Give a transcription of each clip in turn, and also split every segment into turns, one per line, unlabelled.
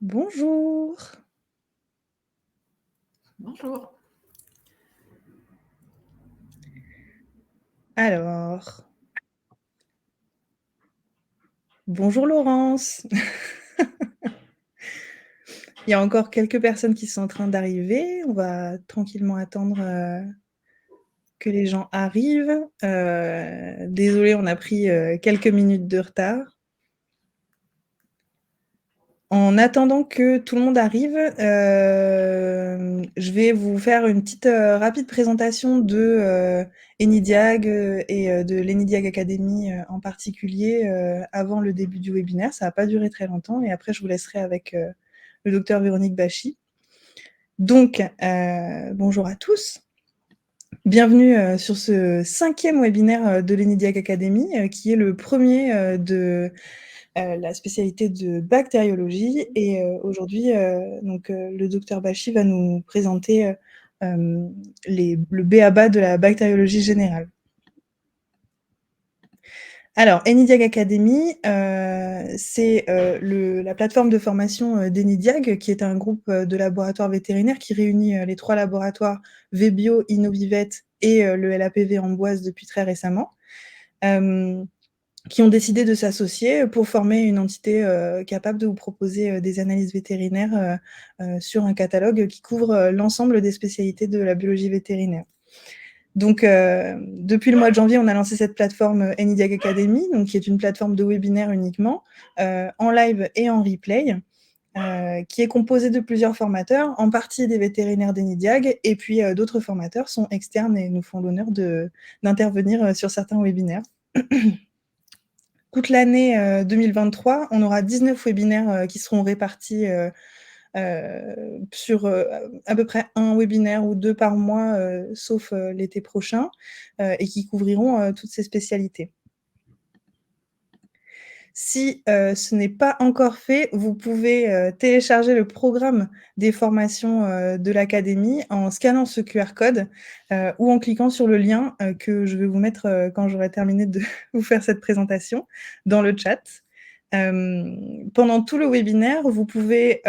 Bonjour.
Bonjour.
Alors, bonjour Laurence. Il y a encore quelques personnes qui sont en train d'arriver. On va tranquillement attendre que les gens arrivent. Désolée, on a pris quelques minutes de retard. En attendant que tout le monde arrive, je vais vous faire une petite rapide présentation de Enidiag et de l'Enidiag Academy en particulier avant le début du webinaire. Ça va pas durer très longtemps et après je vous laisserai avec le docteur Véronique Bachy. Donc, bonjour à tous. Bienvenue sur ce 5e webinaire de l'Enidiag Academy qui est le premier de la spécialité de bactériologie. Et aujourd'hui, le docteur Bachy va nous présenter le b.a.-ba de la bactériologie générale. Alors, Enidiag Academy, c'est la plateforme de formation d'Enidiag, qui est un groupe de laboratoires vétérinaires qui réunit les 3 laboratoires VBio, Innovivet et le LAPV Amboise depuis très récemment. Qui ont décidé de s'associer pour former une entité capable de vous proposer des analyses vétérinaires sur un catalogue qui couvre l'ensemble des spécialités de la biologie vétérinaire. Donc, depuis le mois de janvier, on a lancé cette plateforme Enidiag Academy, donc, qui est une plateforme de webinaire uniquement, en live et en replay, qui est composée de plusieurs formateurs, en partie des vétérinaires d'Enidiag, et puis d'autres formateurs sont externes et nous font l'honneur d'intervenir sur certains webinaires. Toute l'année 2023, on aura 19 webinaires qui seront répartis sur à peu près un webinaire ou 2 par mois, sauf l'été prochain, et qui couvriront toutes ces spécialités. Si ce n'est pas encore fait, vous pouvez télécharger le programme des formations de l'académie en scannant ce QR code ou en cliquant sur le lien que je vais vous mettre quand j'aurai terminé de vous faire cette présentation dans le chat. Pendant tout le webinaire, vous pouvez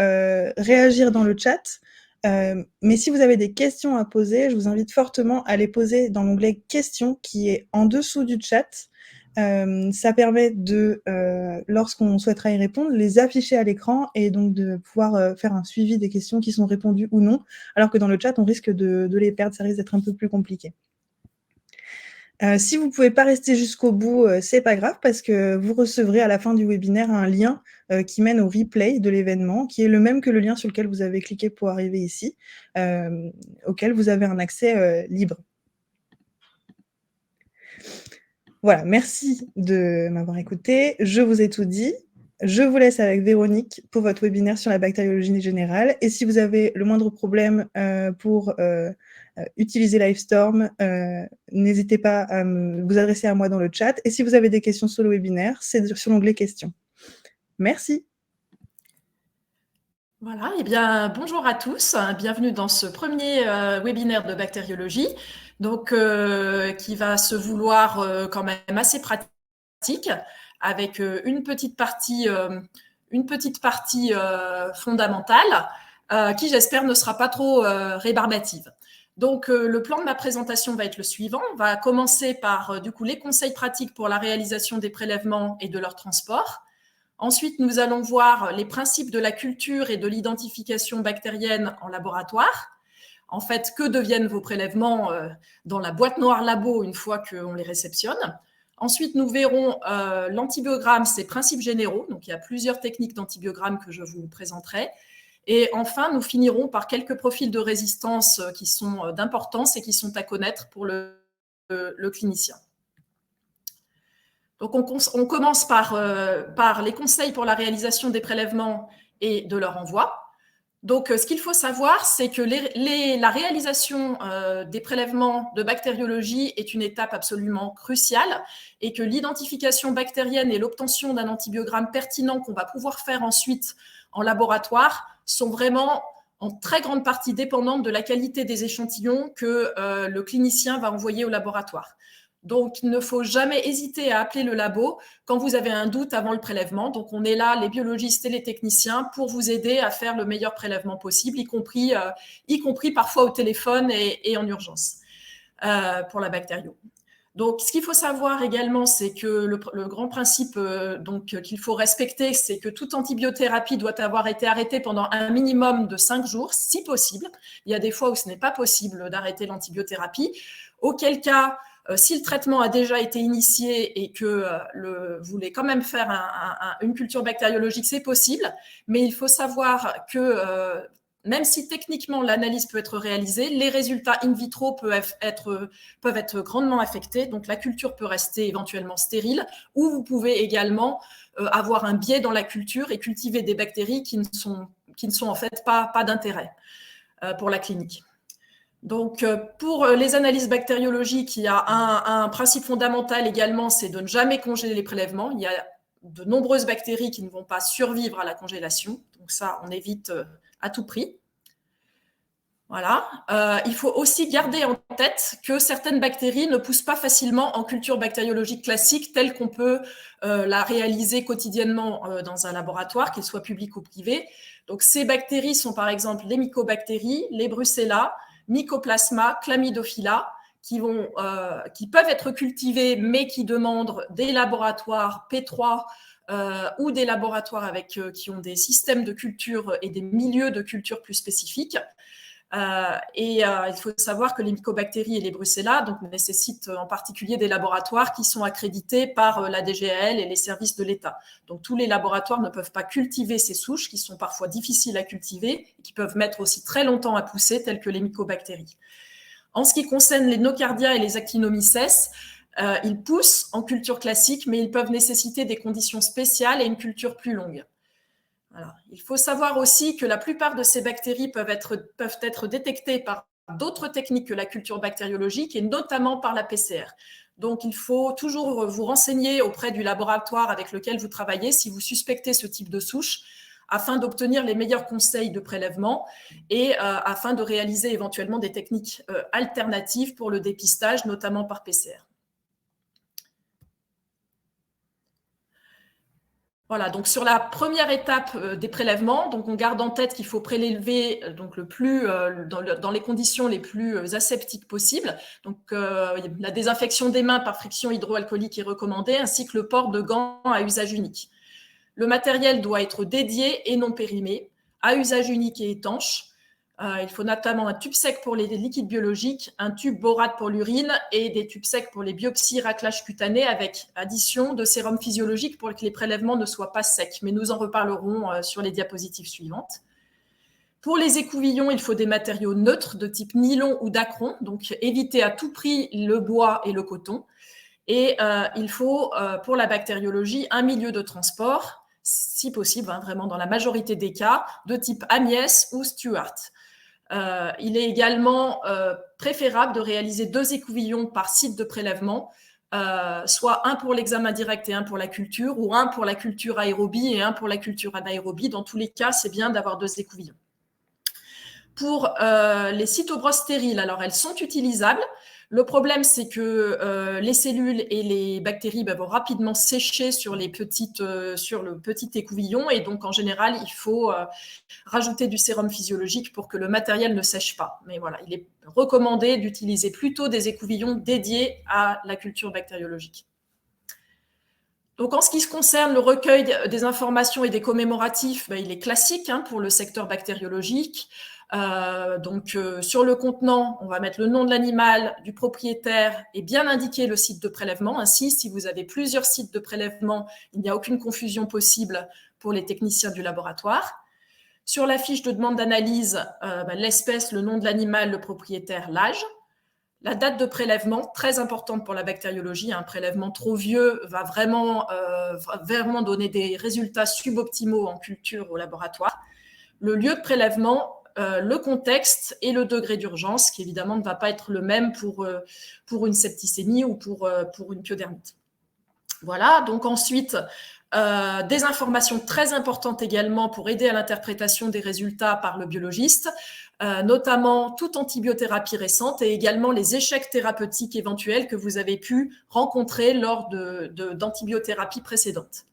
réagir dans le chat, mais si vous avez des questions à poser, je vous invite fortement à les poser dans l'onglet « Questions » qui est en dessous du chat. Ça permet de, lorsqu'on souhaitera y répondre, les afficher à l'écran et donc de pouvoir faire un suivi des questions qui sont répondues ou non, alors que dans le chat, on risque de les perdre, ça risque d'être un peu plus compliqué. Si vous ne pouvez pas rester jusqu'au bout, c'est pas grave parce que vous recevrez à la fin du webinaire un lien qui mène au replay de l'événement, qui est le même que le lien sur lequel vous avez cliqué pour arriver ici, auquel vous avez un accès libre. Voilà, merci de m'avoir écouté. Je vous ai tout dit. Je vous laisse avec Véronique pour votre webinaire sur la bactériologie générale. Et si vous avez le moindre problème pour utiliser Livestorm, n'hésitez pas à vous adresser à moi dans le chat. Et si vous avez des questions sur le webinaire, c'est sur l'onglet questions. Merci.
Voilà, eh bien, bonjour à tous. Bienvenue dans ce premier webinaire de bactériologie, donc qui va se vouloir quand même assez pratique, avec une petite partie fondamentale, qui j'espère ne sera pas trop rébarbative. Donc le plan de ma présentation va être le suivant. On va commencer par du coup les conseils pratiques pour la réalisation des prélèvements et de leur transport. Ensuite, nous allons voir les principes de la culture et de l'identification bactérienne en laboratoire. En fait, que deviennent vos prélèvements dans la boîte noire labo une fois qu'on les réceptionne. Ensuite, nous verrons l'antibiogramme, ses principes généraux. Donc, il y a plusieurs techniques d'antibiogramme que je vous présenterai. Et enfin, nous finirons par quelques profils de résistance qui sont d'importance et qui sont à connaître pour le clinicien. Donc, on commence par les conseils pour la réalisation des prélèvements et de leur envoi. Donc, ce qu'il faut savoir, c'est que la réalisation des prélèvements de bactériologie est une étape absolument cruciale et que l'identification bactérienne et l'obtention d'un antibiogramme pertinent qu'on va pouvoir faire ensuite en laboratoire sont vraiment en très grande partie dépendantes de la qualité des échantillons que le clinicien va envoyer au laboratoire. Donc, il ne faut jamais hésiter à appeler le labo quand vous avez un doute avant le prélèvement. Donc, on est là, les biologistes et les techniciens, pour vous aider à faire le meilleur prélèvement possible, y compris parfois au téléphone et en urgence pour la bactério. Donc, ce qu'il faut savoir également, c'est que le grand principe qu'il faut respecter, c'est que toute antibiothérapie doit avoir été arrêtée pendant un minimum de 5 jours, si possible. Il y a des fois où ce n'est pas possible d'arrêter l'antibiothérapie, auquel cas, si le traitement a déjà été initié et que vous voulez quand même faire une culture bactériologique, c'est possible, mais il faut savoir que même si techniquement l'analyse peut être réalisée, les résultats in vitro peuvent être grandement affectés, donc la culture peut rester éventuellement stérile, ou vous pouvez également avoir un biais dans la culture et cultiver des bactéries qui ne sont en fait pas d'intérêt pour la clinique. Donc, pour les analyses bactériologiques, il y a un principe fondamental également, c'est de ne jamais congeler les prélèvements. Il y a de nombreuses bactéries qui ne vont pas survivre à la congélation. Donc ça, on évite à tout prix. Voilà. Il faut aussi garder en tête que certaines bactéries ne poussent pas facilement en culture bactériologique classique telle qu'on peut la réaliser quotidiennement dans un laboratoire, qu'il soit public ou privé. Donc, ces bactéries sont par exemple les mycobactéries, les brucella, Mycoplasma, Chlamydophila, qui peuvent être cultivées, mais qui demandent des laboratoires P3 ou des laboratoires qui ont des systèmes de culture et des milieux de culture plus spécifiques. Il faut savoir que les mycobactéries et les brucella nécessitent en particulier des laboratoires qui sont accrédités par la DGAL et les services de l'État. Donc tous les laboratoires ne peuvent pas cultiver ces souches qui sont parfois difficiles à cultiver et qui peuvent mettre aussi très longtemps à pousser, telles que les mycobactéries. En ce qui concerne les nocardia et les actinomyces, ils poussent en culture classique, mais ils peuvent nécessiter des conditions spéciales et une culture plus longue. Alors, il faut savoir aussi que la plupart de ces bactéries peuvent être détectées par d'autres techniques que la culture bactériologique et notamment par la PCR. Donc, il faut toujours vous renseigner auprès du laboratoire avec lequel vous travaillez si vous suspectez ce type de souche afin d'obtenir les meilleurs conseils de prélèvement et afin de réaliser éventuellement des techniques alternatives pour le dépistage, notamment par PCR. Voilà, donc sur la première étape des prélèvements, donc on garde en tête qu'il faut prélever donc dans les conditions les plus aseptiques possibles. Donc la désinfection des mains par friction hydroalcoolique est recommandée, ainsi que le port de gants à usage unique. Le matériel doit être dédié et non périmé, à usage unique et étanche. Il faut notamment un tube sec pour les liquides biologiques, un tube borate pour l'urine et des tubes secs pour les biopsies raclages cutanés avec addition de sérum physiologique pour que les prélèvements ne soient pas secs. Mais nous en reparlerons sur les diapositives suivantes. Pour les écouvillons, il faut des matériaux neutres de type nylon ou dacron, donc éviter à tout prix le bois et le coton. Et il faut, pour la bactériologie, un milieu de transport, si possible, vraiment dans la majorité des cas, de type Amiès ou Stuart. Il est également préférable de réaliser 2 écouvillons par site de prélèvement, soit un pour l'examen direct et un pour la culture, ou un pour la culture aérobie et un pour la culture anaérobie. Dans tous les cas, c'est bien d'avoir 2 écouvillons. Pour les cytobrosses stériles, alors elles sont utilisables. Le problème, c'est que les cellules et les bactéries vont rapidement sécher sur le petit écouvillon et donc en général, il faut rajouter du sérum physiologique pour que le matériel ne sèche pas. Mais voilà, il est recommandé d'utiliser plutôt des écouvillons dédiés à la culture bactériologique. Donc, en ce qui concerne le recueil des informations et des commémoratifs, il est classique pour le secteur bactériologique. Sur le contenant, on va mettre le nom de l'animal, du propriétaire et bien indiquer le site de prélèvement. Ainsi, si vous avez plusieurs sites de prélèvement, il n'y a aucune confusion possible pour les techniciens du laboratoire. Sur la fiche de demande d'analyse, l'espèce, le nom de l'animal, le propriétaire, l'âge. La date de prélèvement, très importante pour la bactériologie. Un prélèvement trop vieux va vraiment donner des résultats suboptimaux en culture au laboratoire. Le lieu de prélèvement, le contexte et le degré d'urgence, qui évidemment ne va pas être le même pour une septicémie ou pour une pyodermite. Voilà, donc ensuite, des informations très importantes également pour aider à l'interprétation des résultats par le biologiste. notamment toute antibiothérapie récente et également les échecs thérapeutiques éventuels que vous avez pu rencontrer lors d'antibiothérapies précédentes.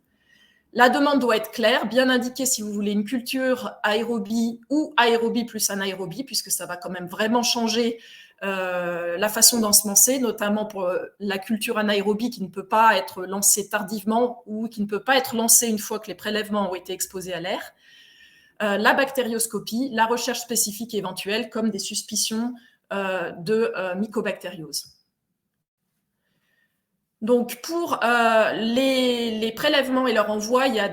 La demande doit être claire, bien indiquée si vous voulez une culture aérobie ou aérobie plus anaérobie, puisque ça va quand même vraiment changer la façon d'ensemencer, notamment pour la culture anaérobie qui ne peut pas être lancée tardivement ou qui ne peut pas être lancée une fois que les prélèvements ont été exposés à l'air. La bactérioscopie, la recherche spécifique éventuelle, comme des suspicions de mycobactériose. Donc, pour les prélèvements et leur envoi, il y a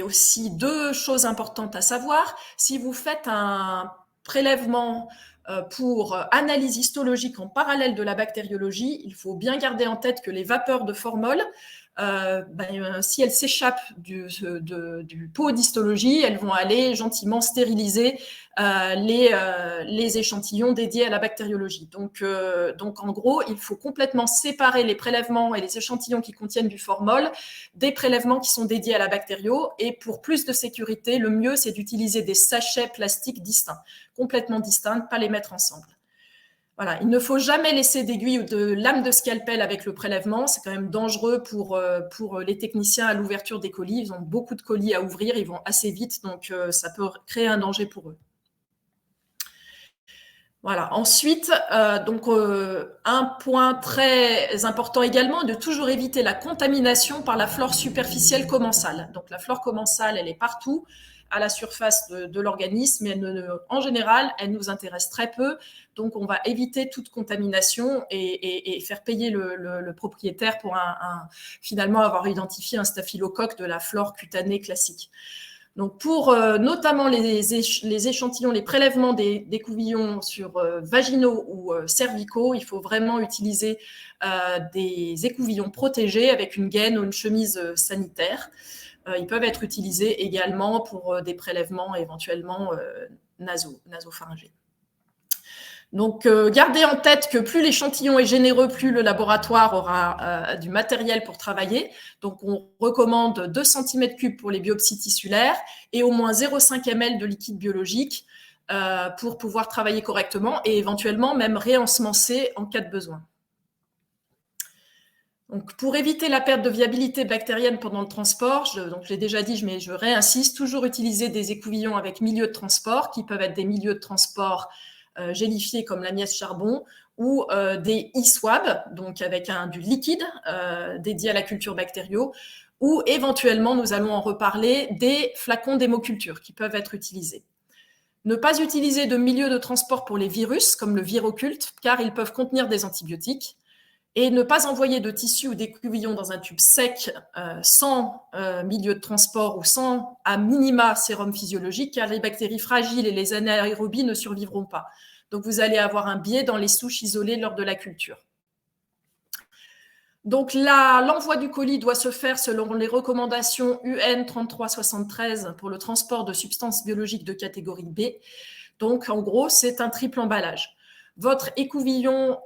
aussi deux choses importantes à savoir. Si vous faites un prélèvement pour analyse histologique en parallèle de la bactériologie, il faut bien garder en tête que les vapeurs de formol, si elles s'échappent du pot d'histologie, elles vont aller gentiment stériliser les échantillons dédiés à la bactériologie. Donc, en gros, il faut complètement séparer les prélèvements et les échantillons qui contiennent du formol des prélèvements qui sont dédiés à la bactério. Et pour plus de sécurité, le mieux, c'est d'utiliser des sachets plastiques distincts, complètement distincts, pas les mettre ensemble. Voilà, il ne faut jamais laisser d'aiguille ou de lame de scalpel avec le prélèvement. C'est quand même dangereux pour les techniciens à l'ouverture des colis. Ils ont beaucoup de colis à ouvrir, ils vont assez vite, donc ça peut créer un danger pour eux. Voilà. Ensuite, un point très important également, de toujours éviter la contamination par la flore superficielle commensale. Donc la flore commensale, elle est partout à la surface de l'organisme, mais en général, elle nous intéresse très peu. Donc on va éviter toute contamination et faire payer le propriétaire pour finalement avoir identifié un staphylocoque de la flore cutanée classique. Donc, pour notamment les échantillons, les prélèvements des couvillons sur vaginaux ou cervicaux, il faut vraiment utiliser des écouvillons protégés avec une gaine ou une chemise sanitaire. Ils peuvent être utilisés également pour des prélèvements éventuellement nasopharyngés. Donc, gardez en tête que plus l'échantillon est généreux, plus le laboratoire aura du matériel pour travailler. Donc, on recommande 2 cm3 pour les biopsies tissulaires et au moins 0,5 ml de liquide biologique pour pouvoir travailler correctement et éventuellement même réensemencer en cas de besoin. Donc, pour éviter la perte de viabilité bactérienne pendant le transport, je l'ai déjà dit, mais je réinsiste, toujours utiliser des écouvillons avec milieu de transport qui peuvent être des milieux de transport gélifiés comme l'agnès charbon ou des e-swabs, donc avec du liquide dédié à la culture bactério, ou éventuellement, nous allons en reparler, des flacons d'hémoculture qui peuvent être utilisés. Ne pas utiliser de milieu de transport pour les virus, comme le viroculte, car ils peuvent contenir des antibiotiques. Et ne pas envoyer de tissu ou d'écouvillon dans un tube sec sans milieu de transport ou sans, à minima, sérum physiologique, car les bactéries fragiles et les anaérobies ne survivront pas. Donc, vous allez avoir un biais dans les souches isolées lors de la culture. Donc, l'envoi du colis doit se faire selon les recommandations UN 3373 pour le transport de substances biologiques de catégorie B. Donc, en gros, c'est un triple emballage. Votre écouvillon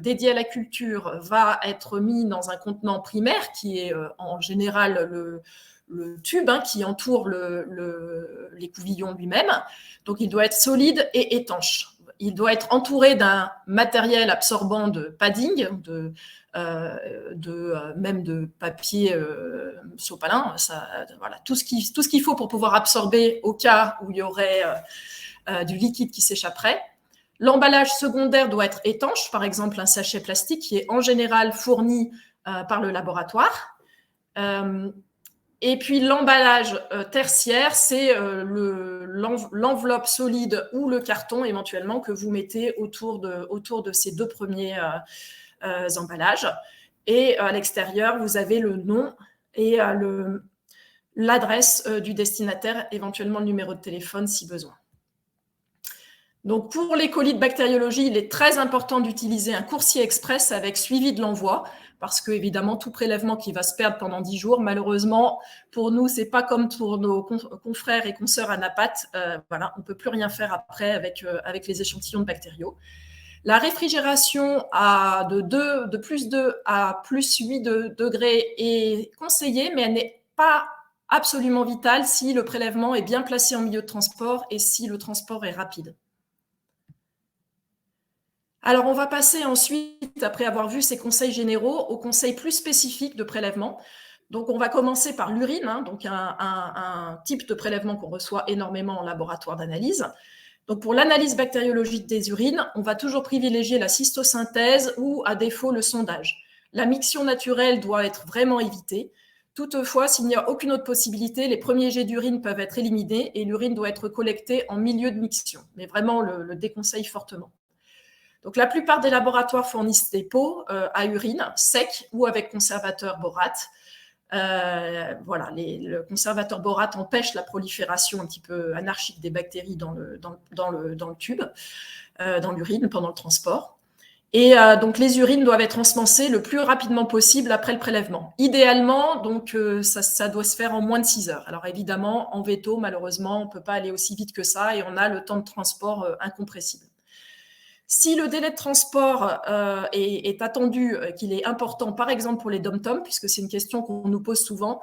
dédié à la culture va être mis dans un contenant primaire qui est en général le tube qui entoure l'écouvillon lui-même. Donc, il doit être solide et étanche. Il doit être entouré d'un matériel absorbant de padding, même de papier sopalin. Voilà, tout ce qu'il faut pour pouvoir absorber au cas où il y aurait du liquide qui s'échapperait. L'emballage secondaire doit être étanche, par exemple un sachet plastique qui est en général fourni par le laboratoire. Et puis l'emballage tertiaire, c'est l'enveloppe solide ou le carton éventuellement que vous mettez autour de ces 2 premiers emballages. Et à l'extérieur, vous avez le nom et l'adresse du destinataire, éventuellement le numéro de téléphone si besoin. Donc, pour les colis de bactériologie, il est très important d'utiliser un coursier express avec suivi de l'envoi, parce que, évidemment, tout prélèvement qui va se perdre pendant 10 jours, malheureusement, pour nous, c'est pas comme pour nos confrères et consoeurs à NAPAT. Voilà, on ne peut plus rien faire après avec les échantillons de bactériaux. La réfrigération de plus 2 à plus 8 degrés est conseillée, mais elle n'est pas absolument vital si le prélèvement est bien placé en milieu de transport et si le transport est rapide. Alors, on va passer ensuite, après avoir vu ces conseils généraux, aux conseils plus spécifiques de prélèvement. Donc, on va commencer par l'urine, donc un type de prélèvement qu'on reçoit énormément en laboratoire d'analyse. Donc, pour l'analyse bactériologique des urines, on va toujours privilégier la cystosynthèse ou, à défaut, le sondage. La miction naturelle doit être vraiment évitée. Toutefois, s'il n'y a aucune autre possibilité, les premiers jets d'urine peuvent être éliminés et l'urine doit être collectée en milieu de miction. Mais vraiment, le déconseille fortement. Donc, la plupart des laboratoires fournissent des pots à urine secs ou avec conservateur borate. Voilà, le conservateur borate empêche la prolifération un petit peu anarchique des bactéries dans le tube, dans l'urine pendant le transport. Et donc, les urines doivent être ensemencées le plus rapidement possible après le prélèvement. Idéalement, donc, ça doit se faire en moins de 6 heures. Alors, évidemment, en veto, malheureusement, on ne peut pas aller aussi vite que ça et on a le temps de transport incompressible. Si le délai de transport est attendu, qu'il est important, par exemple pour les dom-toms, puisque c'est une question qu'on nous pose souvent,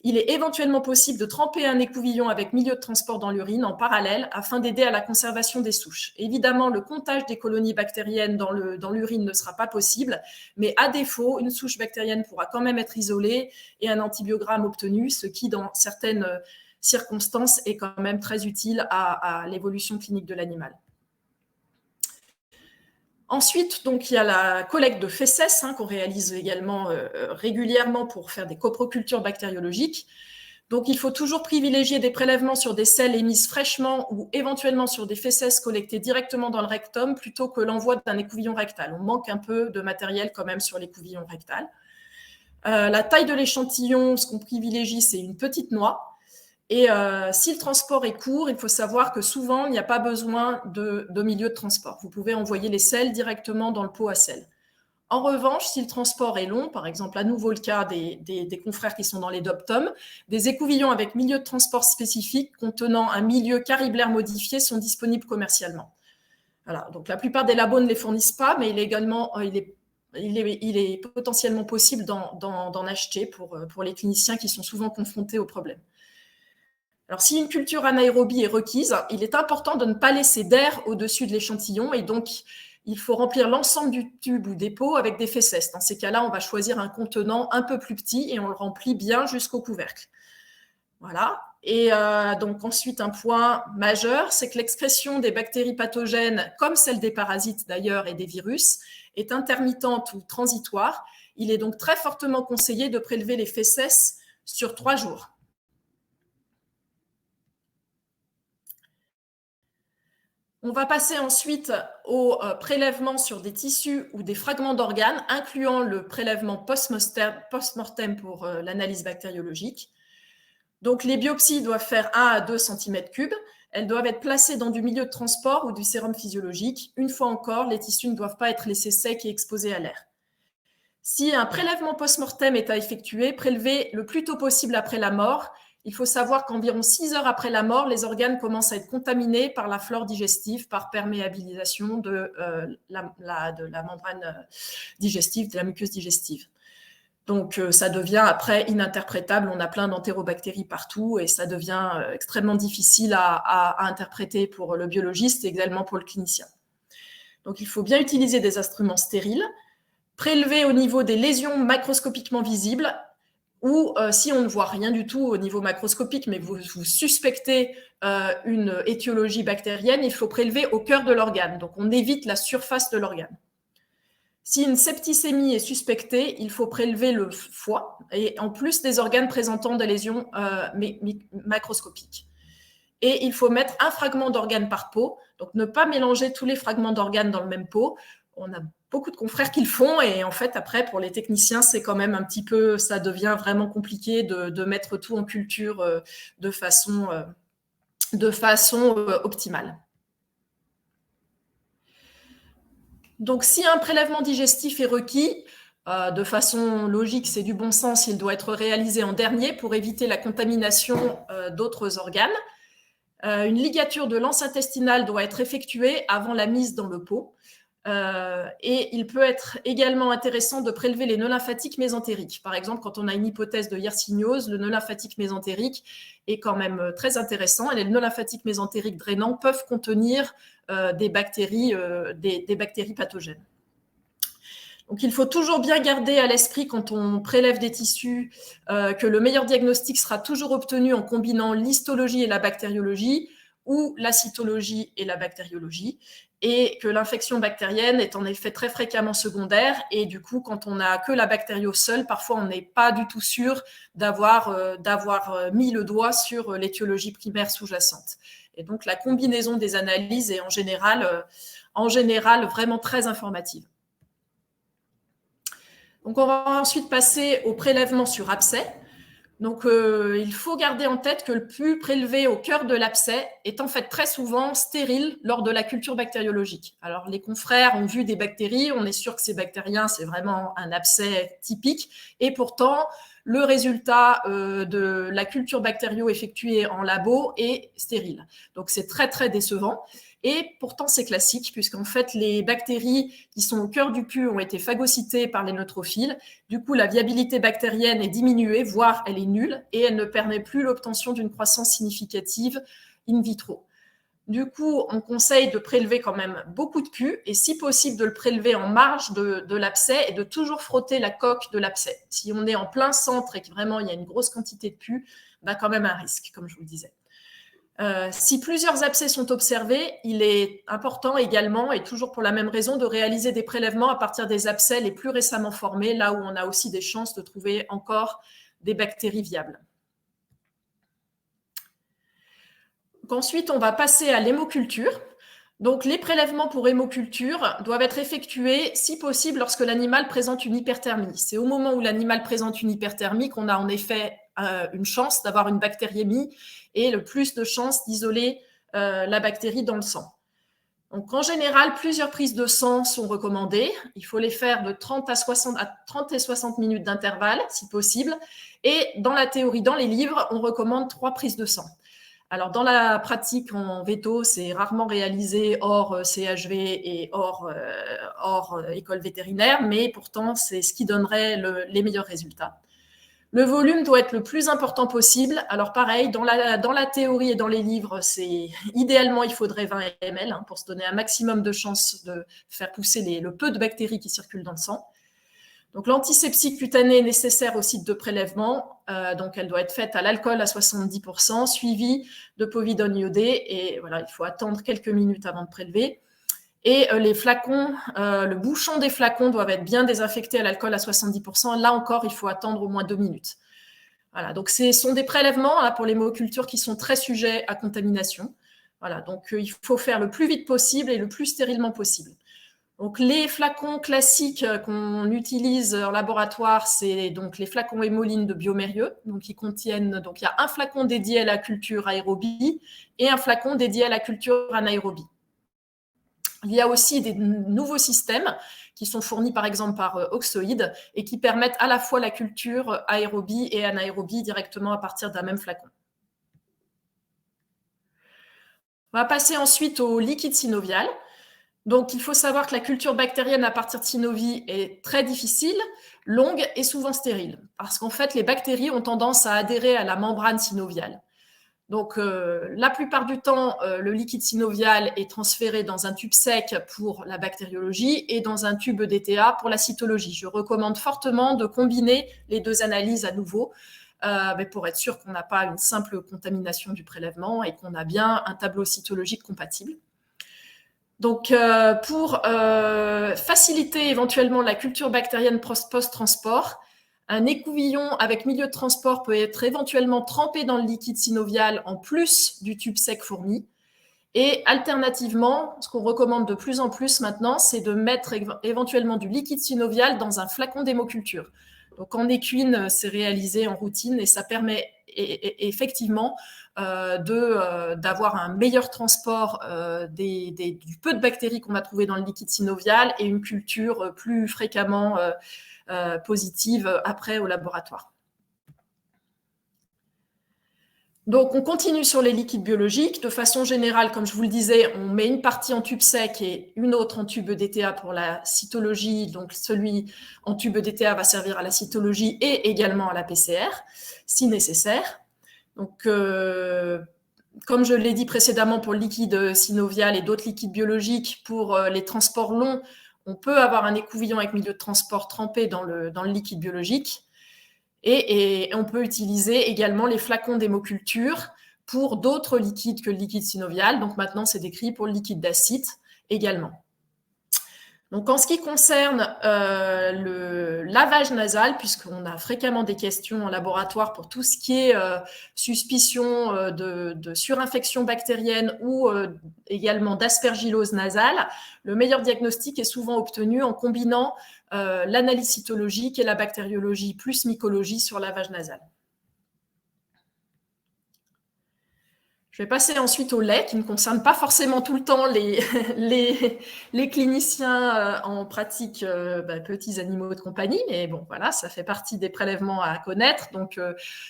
il est éventuellement possible de tremper un écouvillon avec milieu de transport dans l'urine en parallèle afin d'aider à la conservation des souches. Évidemment, le comptage des colonies bactériennes dans l'urine ne sera pas possible, mais à défaut, une souche bactérienne pourra quand même être isolée et un antibiogramme obtenu, ce qui, dans certaines circonstances, est quand même très utile à l'évolution clinique de l'animal. Ensuite, donc, il y a la collecte de fesses qu'on réalise également régulièrement pour faire des coprocultures bactériologiques. Donc, il faut toujours privilégier des prélèvements sur des selles émises fraîchement ou éventuellement sur des fesses collectées directement dans le rectum plutôt que l'envoi d'un écouvillon rectal. On manque un peu de matériel quand même sur l'écouvillon rectal. La taille de l'échantillon, ce qu'on privilégie, c'est une petite noix. Et si le transport est court, il faut savoir que souvent, il n'y a pas besoin de milieu de transport. Vous pouvez envoyer les selles directement dans le pot à sel. En revanche, si le transport est long, par exemple à nouveau le cas des confrères qui sont dans les dom-toms, des écouvillons avec milieu de transport spécifique contenant un milieu cariblaire modifié sont disponibles commercialement. Voilà, donc la plupart des labos ne les fournissent pas, mais il est potentiellement possible d'en acheter pour les cliniciens qui sont souvent confrontés au problème. Alors, si une culture anaérobie est requise, il est important de ne pas laisser d'air au-dessus de l'échantillon et donc il faut remplir l'ensemble du tube ou des pots avec des fesses. Dans ces cas-là, on va choisir un contenant un peu plus petit et on le remplit bien jusqu'au couvercle. Voilà. Et donc ensuite, un point majeur, c'est que l'excrétion des bactéries pathogènes, comme celle des parasites d'ailleurs et des virus, est intermittente ou transitoire. Il est donc très fortement conseillé de prélever les fesses sur 3 jours. On va passer ensuite au prélèvement sur des tissus ou des fragments d'organes, incluant le prélèvement post-mortem pour l'analyse bactériologique. Donc, les biopsies doivent faire 1 à 2 cm3. Elles doivent être placées dans du milieu de transport ou du sérum physiologique. Une fois encore, les tissus ne doivent pas être laissés secs et exposés à l'air. Si un prélèvement post-mortem est à effectuer, prélevez le plus tôt possible après la mort. Il faut savoir qu'environ 6 heures après la mort, les organes commencent à être contaminés par la flore digestive, par perméabilisation de la membrane digestive, de la muqueuse digestive. Donc, ça devient après ininterprétable. On a plein d'entérobactéries partout et ça devient extrêmement difficile à interpréter pour le biologiste et également pour le clinicien. Donc, il faut bien utiliser des instruments stériles, prélever au niveau des lésions macroscopiquement visibles ou si on ne voit rien du tout au niveau macroscopique, mais vous suspectez une étiologie bactérienne, il faut prélever au cœur de l'organe. Donc, on évite la surface de l'organe. Si une septicémie est suspectée, il faut prélever le foie et en plus des organes présentant des lésions macroscopiques. Et il faut mettre un fragment d'organe par pot, donc ne pas mélanger tous les fragments d'organes dans le même pot. On a beaucoup de confrères qui le font et en fait après pour les techniciens c'est quand même un petit peu, ça devient vraiment compliqué de mettre tout en culture de façon optimale. Donc si un prélèvement digestif est requis, de façon logique, c'est du bon sens, il doit être réalisé en dernier pour éviter la contamination d'autres organes. Une ligature de l'anse intestinale doit être effectuée avant la mise dans le pot. Et il peut être également intéressant de prélever les nœuds lymphatiques mésentériques. Par exemple, quand on a une hypothèse de yersignose, le nœud lymphatique mésentérique est quand même très intéressant. Et les nœuds lymphatiques mésentériques drainants peuvent contenir des bactéries pathogènes. Donc, il faut toujours bien garder à l'esprit quand on prélève des tissus que le meilleur diagnostic sera toujours obtenu en combinant l'histologie et la bactériologie ou la cytologie et la bactériologie, et que l'infection bactérienne est en effet très fréquemment secondaire, et du coup, quand on n'a que la bactério seule, parfois on n'est pas du tout sûr d'avoir mis le doigt sur l'étiologie primaire sous-jacente. Et donc, la combinaison des analyses est en général vraiment très informative. Donc, on va ensuite passer au prélèvement sur abcès. Donc, il faut garder en tête que le pus prélevé au cœur de l'abcès est en fait très souvent stérile lors de la culture bactériologique. Alors, les confrères ont vu des bactéries, on est sûr que c'est bactérien, c'est vraiment un abcès typique, et pourtant, le résultat de la culture bactério effectuée en labo est stérile. Donc, c'est très, très décevant. Et pourtant, c'est classique, puisqu'en fait, les bactéries qui sont au cœur du pus ont été phagocytées par les neutrophiles. Du coup, la viabilité bactérienne est diminuée, voire elle est nulle, et elle ne permet plus l'obtention d'une croissance significative in vitro. Du coup, on conseille de prélever quand même beaucoup de pus, et si possible de le prélever en marge de l'abcès et de toujours frotter la coque de l'abcès. Si on est en plein centre et que vraiment il y a une grosse quantité de pus, ben quand même un risque, comme je vous le disais. Si plusieurs abcès sont observés, il est important également, et toujours pour la même raison, de réaliser des prélèvements à partir des abcès les plus récemment formés, là où on a aussi des chances de trouver encore des bactéries viables. Donc ensuite, on va passer à l'hémoculture. Donc, les prélèvements pour hémoculture doivent être effectués, si possible, lorsque l'animal présente une hyperthermie. C'est au moment où l'animal présente une hyperthermie qu'on a en effet une chance d'avoir une bactériémie et le plus de chances d'isoler la bactérie dans le sang. Donc, en général, plusieurs prises de sang sont recommandées. Il faut les faire de 30 et 60 minutes d'intervalle, si possible. Et dans la théorie, dans les livres, on recommande 3 prises de sang. Alors, dans la pratique en veto, c'est rarement réalisé hors CHV et hors école vétérinaire, mais pourtant, c'est ce qui donnerait les meilleurs résultats. Le volume doit être le plus important possible. Alors, pareil, dans la théorie et dans les livres, idéalement, il faudrait 20 ml pour se donner un maximum de chances de faire pousser le peu de bactéries qui circulent dans le sang. Donc, l'antisepsie cutanée est nécessaire au site de prélèvement. Donc, elle doit être faite à l'alcool à 70%, suivie de povidone iodée. Et voilà, il faut attendre quelques minutes avant de prélever. Et les flacons, le bouchon des flacons doivent être bien désinfectés à l'alcool à 70%. Là encore, il faut attendre au moins 2 minutes. Voilà, donc ce sont des prélèvements pour l'hémoculture qui sont très sujets à contamination. Voilà, donc il faut faire le plus vite possible et le plus stérilement possible. Donc, les flacons classiques qu'on utilise en laboratoire, c'est donc les flacons hémolyne de Biomérieux. Donc, il y a un flacon dédié à la culture aérobie et un flacon dédié à la culture anaérobie. Il y a aussi des nouveaux systèmes qui sont fournis par exemple par Oxoid et qui permettent à la fois la culture aérobie et anaérobie directement à partir d'un même flacon. On va passer ensuite au liquide synovial. Donc, il faut savoir que la culture bactérienne à partir de synovie est très difficile, longue et souvent stérile, parce qu'en fait, les bactéries ont tendance à adhérer à la membrane synoviale. Donc, la plupart du temps, le liquide synovial est transféré dans un tube sec pour la bactériologie et dans un tube DTA pour la cytologie. Je recommande fortement de combiner les deux analyses à nouveau, mais pour être sûr qu'on n'a pas une simple contamination du prélèvement et qu'on a bien un tableau cytologique compatible. Donc, pour faciliter éventuellement la culture bactérienne post-transport, un écouvillon avec milieu de transport peut être éventuellement trempé dans le liquide synovial en plus du tube sec fourni. Et alternativement, ce qu'on recommande de plus en plus maintenant, c'est de mettre éventuellement du liquide synovial dans un flacon d'hémoculture. Donc, en équine, c'est réalisé en routine et ça permet effectivement d'avoir un meilleur transport du peu de bactéries qu'on va trouver dans le liquide synovial et une culture plus fréquemment positive après au laboratoire. Donc, on continue sur les liquides biologiques. De façon générale, comme je vous le disais, on met une partie en tube sec et une autre en tube EDTA pour la cytologie. Donc, celui en tube EDTA va servir à la cytologie et également à la PCR, si nécessaire. Donc, comme je l'ai dit précédemment pour le liquide synovial et d'autres liquides biologiques, pour les transports longs, on peut avoir un écouvillon avec milieu de transport trempé dans le liquide biologique. Et on peut utiliser également les flacons d'hémoculture pour d'autres liquides que le liquide synovial. Donc maintenant, c'est décrit pour le liquide d'acide également. Donc en ce qui concerne le lavage nasal, puisqu'on a fréquemment des questions en laboratoire pour tout ce qui est suspicion de surinfection bactérienne ou également d'aspergillose nasale, le meilleur diagnostic est souvent obtenu en combinant l'analyse cytologique et la bactériologie plus mycologie sur lavage nasal. Je vais passer ensuite au lait, qui ne concerne pas forcément tout le temps les cliniciens en pratique petits animaux de compagnie, mais bon, voilà, ça fait partie des prélèvements à connaître. Donc,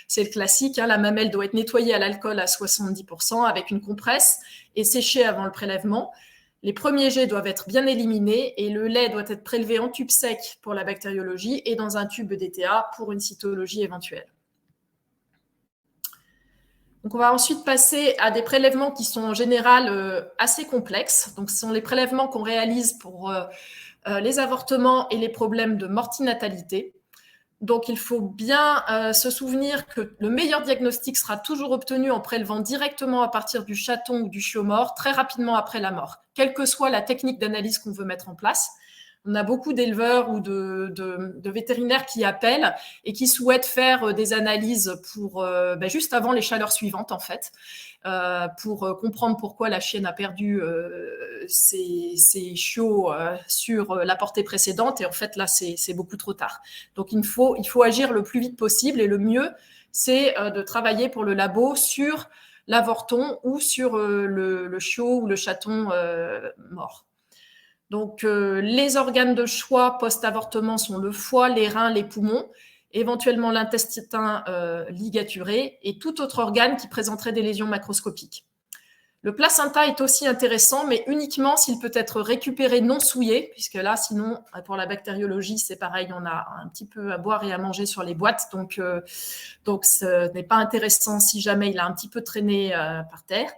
c'est le classique, hein, la mamelle doit être nettoyée à l'alcool à 70% avec une compresse et séchée avant le prélèvement. Les premiers jets doivent être bien éliminés et le lait doit être prélevé en tube sec pour la bactériologie et dans un tube DTA pour une cytologie éventuelle. Donc, on va ensuite passer à des prélèvements qui sont en général assez complexes. Donc, ce sont les prélèvements qu'on réalise pour les avortements et les problèmes de mortinatalité. Donc, il faut bien se souvenir que le meilleur diagnostic sera toujours obtenu en prélevant directement à partir du chaton ou du chiot mort, très rapidement après la mort, quelle que soit la technique d'analyse qu'on veut mettre en place. On a beaucoup d'éleveurs ou de vétérinaires qui appellent et qui souhaitent faire des analyses pour juste avant les chaleurs suivantes, en fait, pour comprendre pourquoi la chienne a perdu ses chiots sur la portée précédente. Et en fait, là, c'est beaucoup trop tard. Donc, il faut agir le plus vite possible. Et le mieux, c'est de travailler pour le labo sur l'avorton ou sur le chiot ou le chaton mort. Donc, les organes de choix post-avortement sont le foie, les reins, les poumons, éventuellement l'intestin ligaturé et tout autre organe qui présenterait des lésions macroscopiques. Le placenta est aussi intéressant, mais uniquement s'il peut être récupéré non souillé, puisque là, sinon, pour la bactériologie, c'est pareil, on a un petit peu à boire et à manger sur les boîtes, donc ce n'est pas intéressant si jamais il a un petit peu traîné par terre.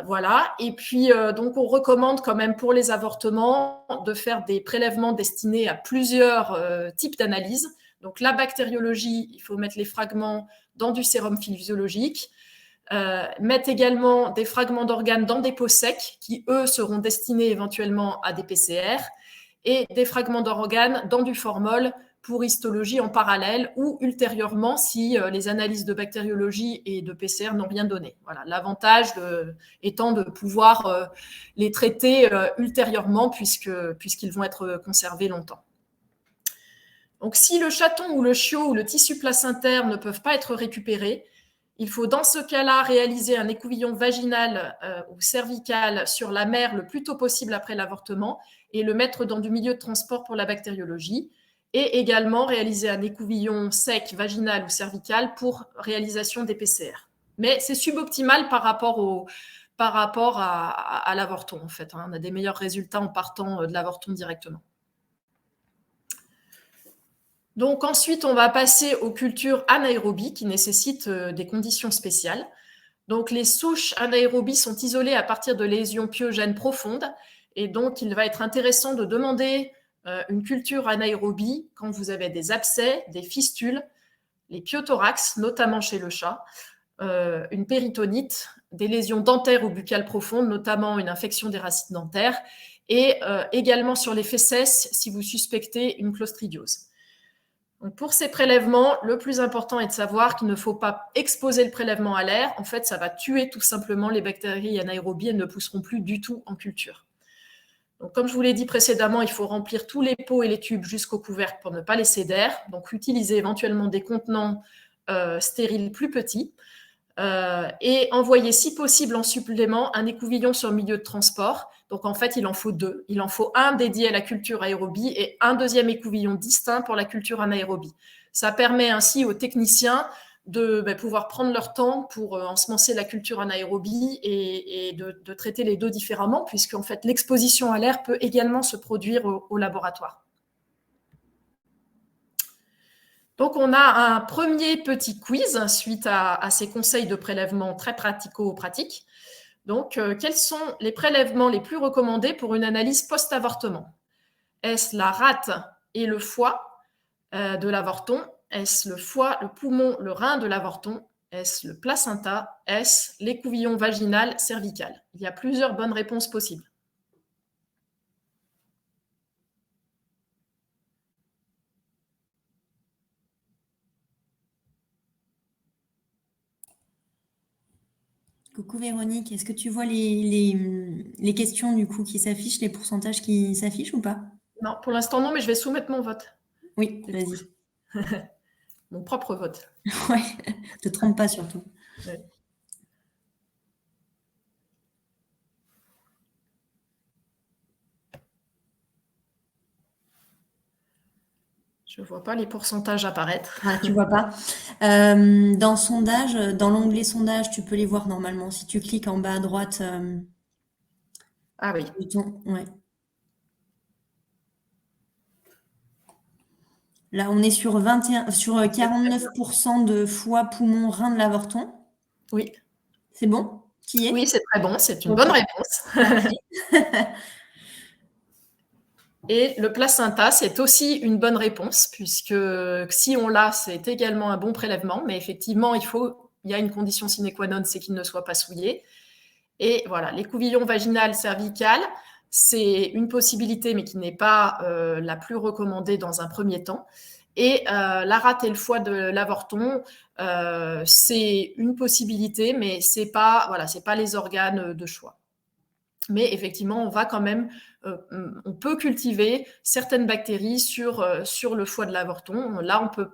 Voilà. Et puis, donc, on recommande quand même pour les avortements de faire des prélèvements destinés à plusieurs types d'analyses. Donc, la bactériologie, il faut mettre les fragments dans du sérum physiologique, mettre également des fragments d'organes dans des pots secs qui, eux, seront destinés éventuellement à des PCR et des fragments d'organes dans du formol pour histologie en parallèle ou ultérieurement si les analyses de bactériologie et de PCR n'ont rien donné. Voilà, l'avantage étant de pouvoir les traiter ultérieurement puisqu'ils vont être conservés longtemps. Donc, si le chaton ou le chiot ou le tissu placentaire ne peuvent pas être récupérés, il faut dans ce cas-là réaliser un écouvillon vaginal ou cervical sur la mère le plus tôt possible après l'avortement et le mettre dans du milieu de transport pour la bactériologie. Et également réaliser un écouvillon sec, vaginal ou cervical pour réalisation des PCR. Mais c'est suboptimal par rapport à l'avorton, en fait. On a des meilleurs résultats en partant de l'avorton directement. Donc ensuite, on va passer aux cultures anaérobies qui nécessitent des conditions spéciales. Donc les souches anaérobies sont isolées à partir de lésions pyogènes profondes. Et donc, il va être intéressant de demander une culture anaérobie quand vous avez des abcès, des fistules, les pyothorax, notamment chez le chat, une péritonite, des lésions dentaires ou buccales profondes, notamment une infection des racines dentaires, et également sur les fesses si vous suspectez une clostridiose. Donc pour ces prélèvements, le plus important est de savoir qu'il ne faut pas exposer le prélèvement à l'air. En fait, ça va tuer tout simplement les bactéries anaérobies. Elles ne pousseront plus du tout en culture. Donc, comme je vous l'ai dit précédemment, il faut remplir tous les pots et les tubes jusqu'au couvercle pour ne pas laisser d'air. Donc, utiliser éventuellement des contenants stériles plus petits et envoyer, si possible, en supplément un écouvillon sur milieu de transport. Donc, en fait, il en faut deux. Il en faut un dédié à la culture aérobie et un deuxième écouvillon distinct pour la culture anaérobie. Ça permet ainsi aux techniciens de pouvoir prendre leur temps pour ensemencer la culture anaérobie et de traiter les deux différemment, puisqu'en fait, l'exposition à l'air peut également se produire au laboratoire. Donc, on a un premier petit quiz suite à ces conseils de prélèvement très pratico-pratiques. Donc, quels sont les prélèvements les plus recommandés pour une analyse post-avortement? Est-ce la rate et le foie de l'avorton? Est-ce le foie, le poumon, le rein de l'avorton? Est-ce le placenta? Est-ce l'écouvillon vaginal cervical? Il y a plusieurs bonnes réponses possibles.
Coucou Véronique, est-ce que tu vois les questions du coup qui s'affichent, les pourcentages qui s'affichent ou pas?
Non, pour l'instant non, mais je vais soumettre mon vote.
Oui, vas-y.
Mon propre vote.
Ouais, te trompe pas surtout.
Ouais. Je ne vois pas les pourcentages apparaître.
Ah, tu vois pas. Dans sondage, dans l'onglet sondage, tu peux les voir normalement. Si tu cliques en bas à droite,
Ah oui.
ouais. Là, on est sur 49% de foie, poumon, rein de l'avorton.
Oui.
C'est bon? Qui est?
Oui, c'est très bon. C'est une bonne réponse. Et le placenta, c'est aussi une bonne réponse, puisque si on l'a, c'est également un bon prélèvement. Mais effectivement, il y a une condition sine qua non, c'est qu'il ne soit pas souillé. Et voilà, l'écouvillon vaginal cervical, c'est une possibilité, mais qui n'est pas la plus recommandée dans un premier temps. Et la rate et le foie de l'avorton, c'est une possibilité, mais c'est pas les organes de choix. Mais effectivement, on va quand même, on peut cultiver certaines bactéries sur le foie de l'avorton. Là, on peut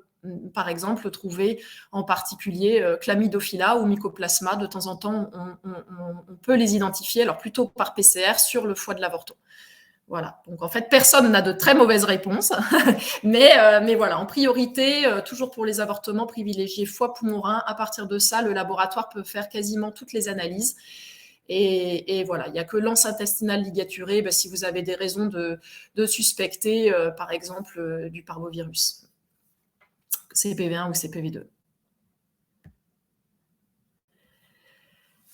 par exemple trouver en particulier Chlamydophila ou Mycoplasma. De temps en temps, on peut les identifier, alors plutôt par PCR, sur le foie de l'avorton. Voilà. Donc en fait, personne n'a de très mauvaises réponses, mais voilà, en priorité, toujours pour les avortements, privilégier foie, poumon, rein. À partir de ça, le laboratoire peut faire quasiment toutes les analyses. Et voilà, il n'y a que l'anse intestinale ligaturée si vous avez des raisons de suspecter, par exemple, du parvovirus, CPV1 ou CPV2.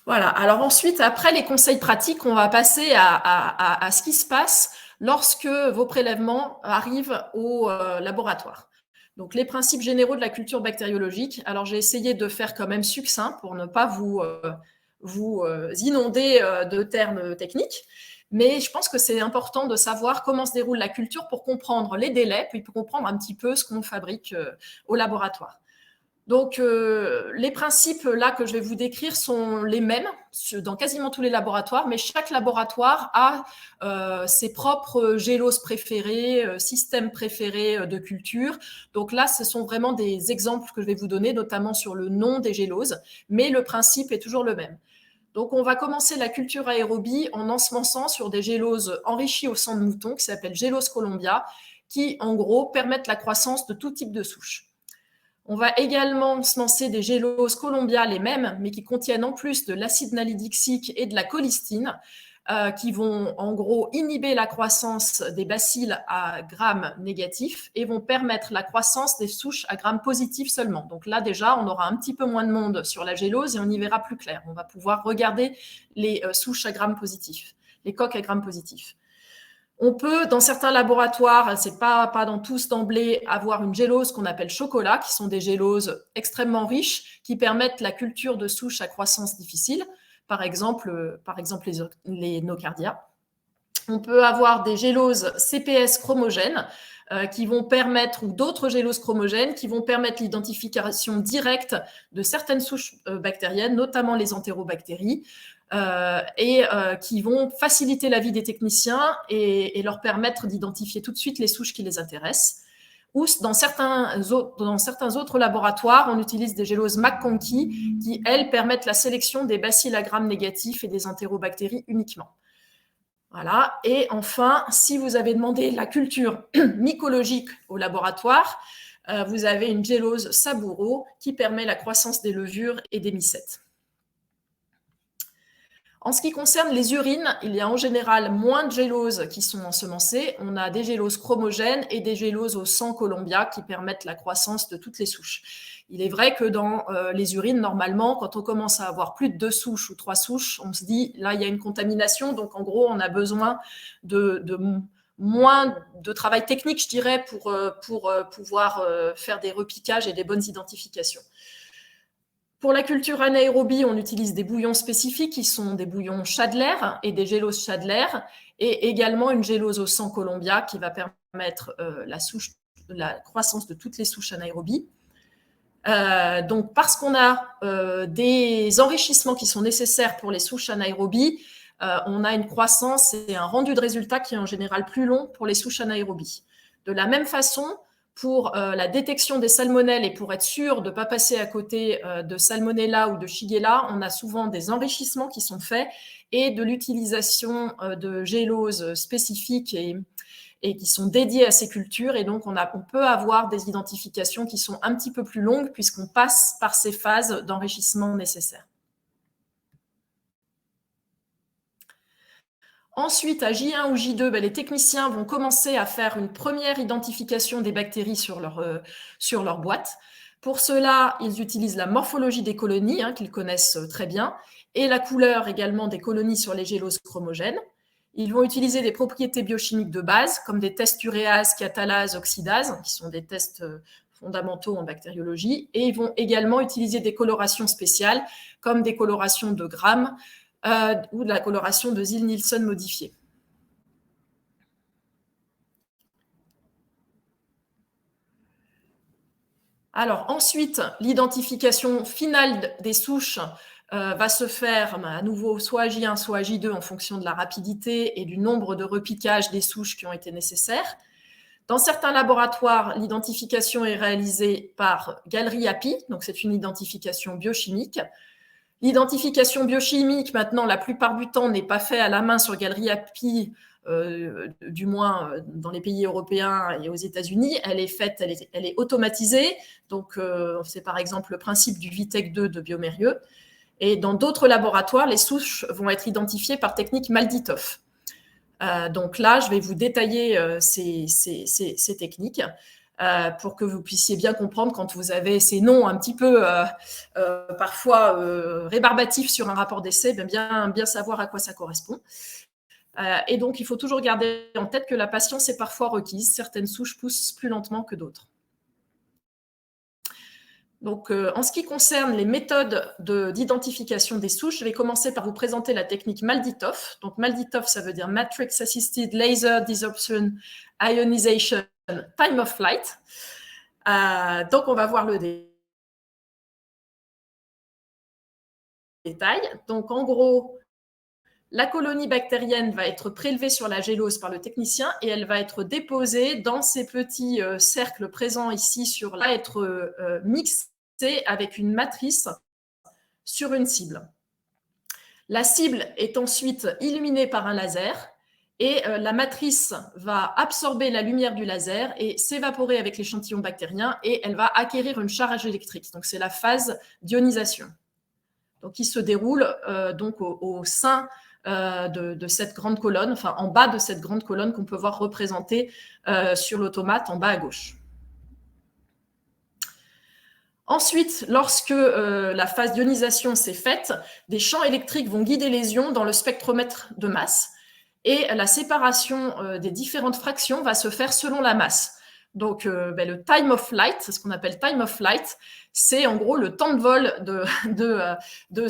Voilà, alors ensuite, après les conseils pratiques, on va passer à ce qui se passe lorsque vos prélèvements arrivent au laboratoire. Donc, les principes généraux de la culture bactériologique. Alors, j'ai essayé de faire quand même succinct pour ne pas vous inonder de termes techniques. Mais je pense que c'est important de savoir comment se déroule la culture pour comprendre les délais, puis pour comprendre un petit peu ce qu'on fabrique au laboratoire. Donc, les principes là que je vais vous décrire sont les mêmes dans quasiment tous les laboratoires, mais chaque laboratoire a ses propres géloses préférées, systèmes préférés de culture. Donc là, ce sont vraiment des exemples que je vais vous donner, notamment sur le nom des géloses, mais le principe est toujours le même. Donc, on va commencer la culture aérobie en ensemençant sur des géloses enrichies au sang de mouton qui s'appellent Gélose Columbia, qui, en gros, permettent la croissance de tout type de souche. On va également semencer des géloses Columbia, les mêmes, mais qui contiennent en plus de l'acide nalidixique et de la colistine, qui vont en gros inhiber la croissance des bacilles à Gram négatif et vont permettre la croissance des souches à Gram positif seulement. Donc là déjà, on aura un petit peu moins de monde sur la gélose et on y verra plus clair. On va pouvoir regarder les souches à Gram positif, les coques à Gram positif. On peut, dans certains laboratoires, c'est pas dans tous d'emblée, avoir une gélose qu'on appelle chocolat, qui sont des géloses extrêmement riches, qui permettent la culture de souches à croissance difficile, par exemple les nocardia. On peut avoir des géloses CPS chromogènes qui vont permettre, ou d'autres géloses chromogènes, qui vont permettre l'identification directe de certaines souches bactériennes, notamment les entérobactéries, qui vont faciliter la vie des techniciens et leur permettre d'identifier tout de suite les souches qui les intéressent. Ou dans certains autres laboratoires, on utilise des géloses McConkey qui, elles, permettent la sélection des bacilles à Gram négatifs et des entérobactéries uniquement. Voilà. Et enfin, si vous avez demandé la culture mycologique au laboratoire, vous avez une gélose Saburo qui permet la croissance des levures et des mycètes. En ce qui concerne les urines, il y a en général moins de géloses qui sont ensemencées. On a des géloses chromogènes et des géloses au sang Columbia qui permettent la croissance de toutes les souches. Il est vrai que dans les urines, normalement, quand on commence à avoir plus de 2 souches ou 3 souches, on se dit, là, il y a une contamination. Donc, en gros, on a besoin de moins de travail technique, je dirais, pour pouvoir faire des repiquages et des bonnes identifications. Pour la culture anaérobie, on utilise des bouillons spécifiques qui sont des bouillons Shadler et des géloses Shadler, et également une gélose au sang Columbia qui va permettre la croissance de toutes les souches anaérobies. Donc, parce qu'on a des enrichissements qui sont nécessaires pour les souches anaérobies, on a une croissance et un rendu de résultat qui est en général plus long pour les souches anaérobies. De la même façon, pour la détection des salmonelles et pour être sûr de ne pas passer à côté de salmonella ou de shigella, on a souvent des enrichissements qui sont faits et de l'utilisation de géloses spécifiques et qui sont dédiées à ces cultures. Et donc, on peut avoir des identifications qui sont un petit peu plus longues puisqu'on passe par ces phases d'enrichissement nécessaires. Ensuite, à J1 ou J2, les techniciens vont commencer à faire une première identification des bactéries sur leur boîte. Pour cela, ils utilisent la morphologie des colonies, qu'ils connaissent très bien, et la couleur également des colonies sur les géloses chromogènes. Ils vont utiliser des propriétés biochimiques de base, comme des tests uréase, catalase, oxydase, qui sont des tests fondamentaux en bactériologie, et ils vont également utiliser des colorations spéciales, comme des colorations de Gram, ou de la coloration de Ziehl-Neelsen modifiée. Alors ensuite, l'identification finale des souches va se faire à nouveau soit à J1, soit à J2 en fonction de la rapidité et du nombre de repiquages des souches qui ont été nécessaires. Dans certains laboratoires, l'identification est réalisée par galerie API, donc c'est une identification biochimique. L'identification biochimique, maintenant, la plupart du temps, n'est pas faite à la main sur galerie API, du moins dans les pays européens et aux États-Unis. Elle est automatisée. Donc, c'est par exemple le principe du VITEC2 de Biomérieux. Et dans d'autres laboratoires, les souches vont être identifiées par technique Malditov. Donc là, je vais vous détailler ces techniques. Pour que vous puissiez bien comprendre quand vous avez ces noms un petit peu parfois rébarbatifs sur un rapport d'essai, bien savoir à quoi ça correspond. Et donc, il faut toujours garder en tête que la patience est parfois requise. Certaines souches poussent plus lentement que d'autres. Donc, en ce qui concerne les méthodes d'identification des souches, je vais commencer par vous présenter la technique Malditov. Donc, Malditov, ça veut dire Matrix Assisted Laser Desorption Ionization Time of Flight. Donc, on va voir le détail. Donc, en gros, la colonie bactérienne va être prélevée sur la gélose par le technicien et elle va être déposée dans ces petits cercles présents ici va être mixée avec une matrice sur une cible. La cible est ensuite illuminée par un laser et la matrice va absorber la lumière du laser et s'évaporer avec l'échantillon bactérien et elle va acquérir une charge électrique. Donc, c'est la phase d'ionisation. Donc, qui se déroule donc au sein de cette grande colonne, enfin en bas de cette grande colonne qu'on peut voir représentée sur l'automate en bas à gauche. Ensuite, lorsque la phase d'ionisation s'est faite, des champs électriques vont guider les ions dans le spectromètre de masse et la séparation des différentes fractions va se faire selon la masse. Donc, le time of flight, c'est ce qu'on appelle time of flight, c'est en gros le temps de vol de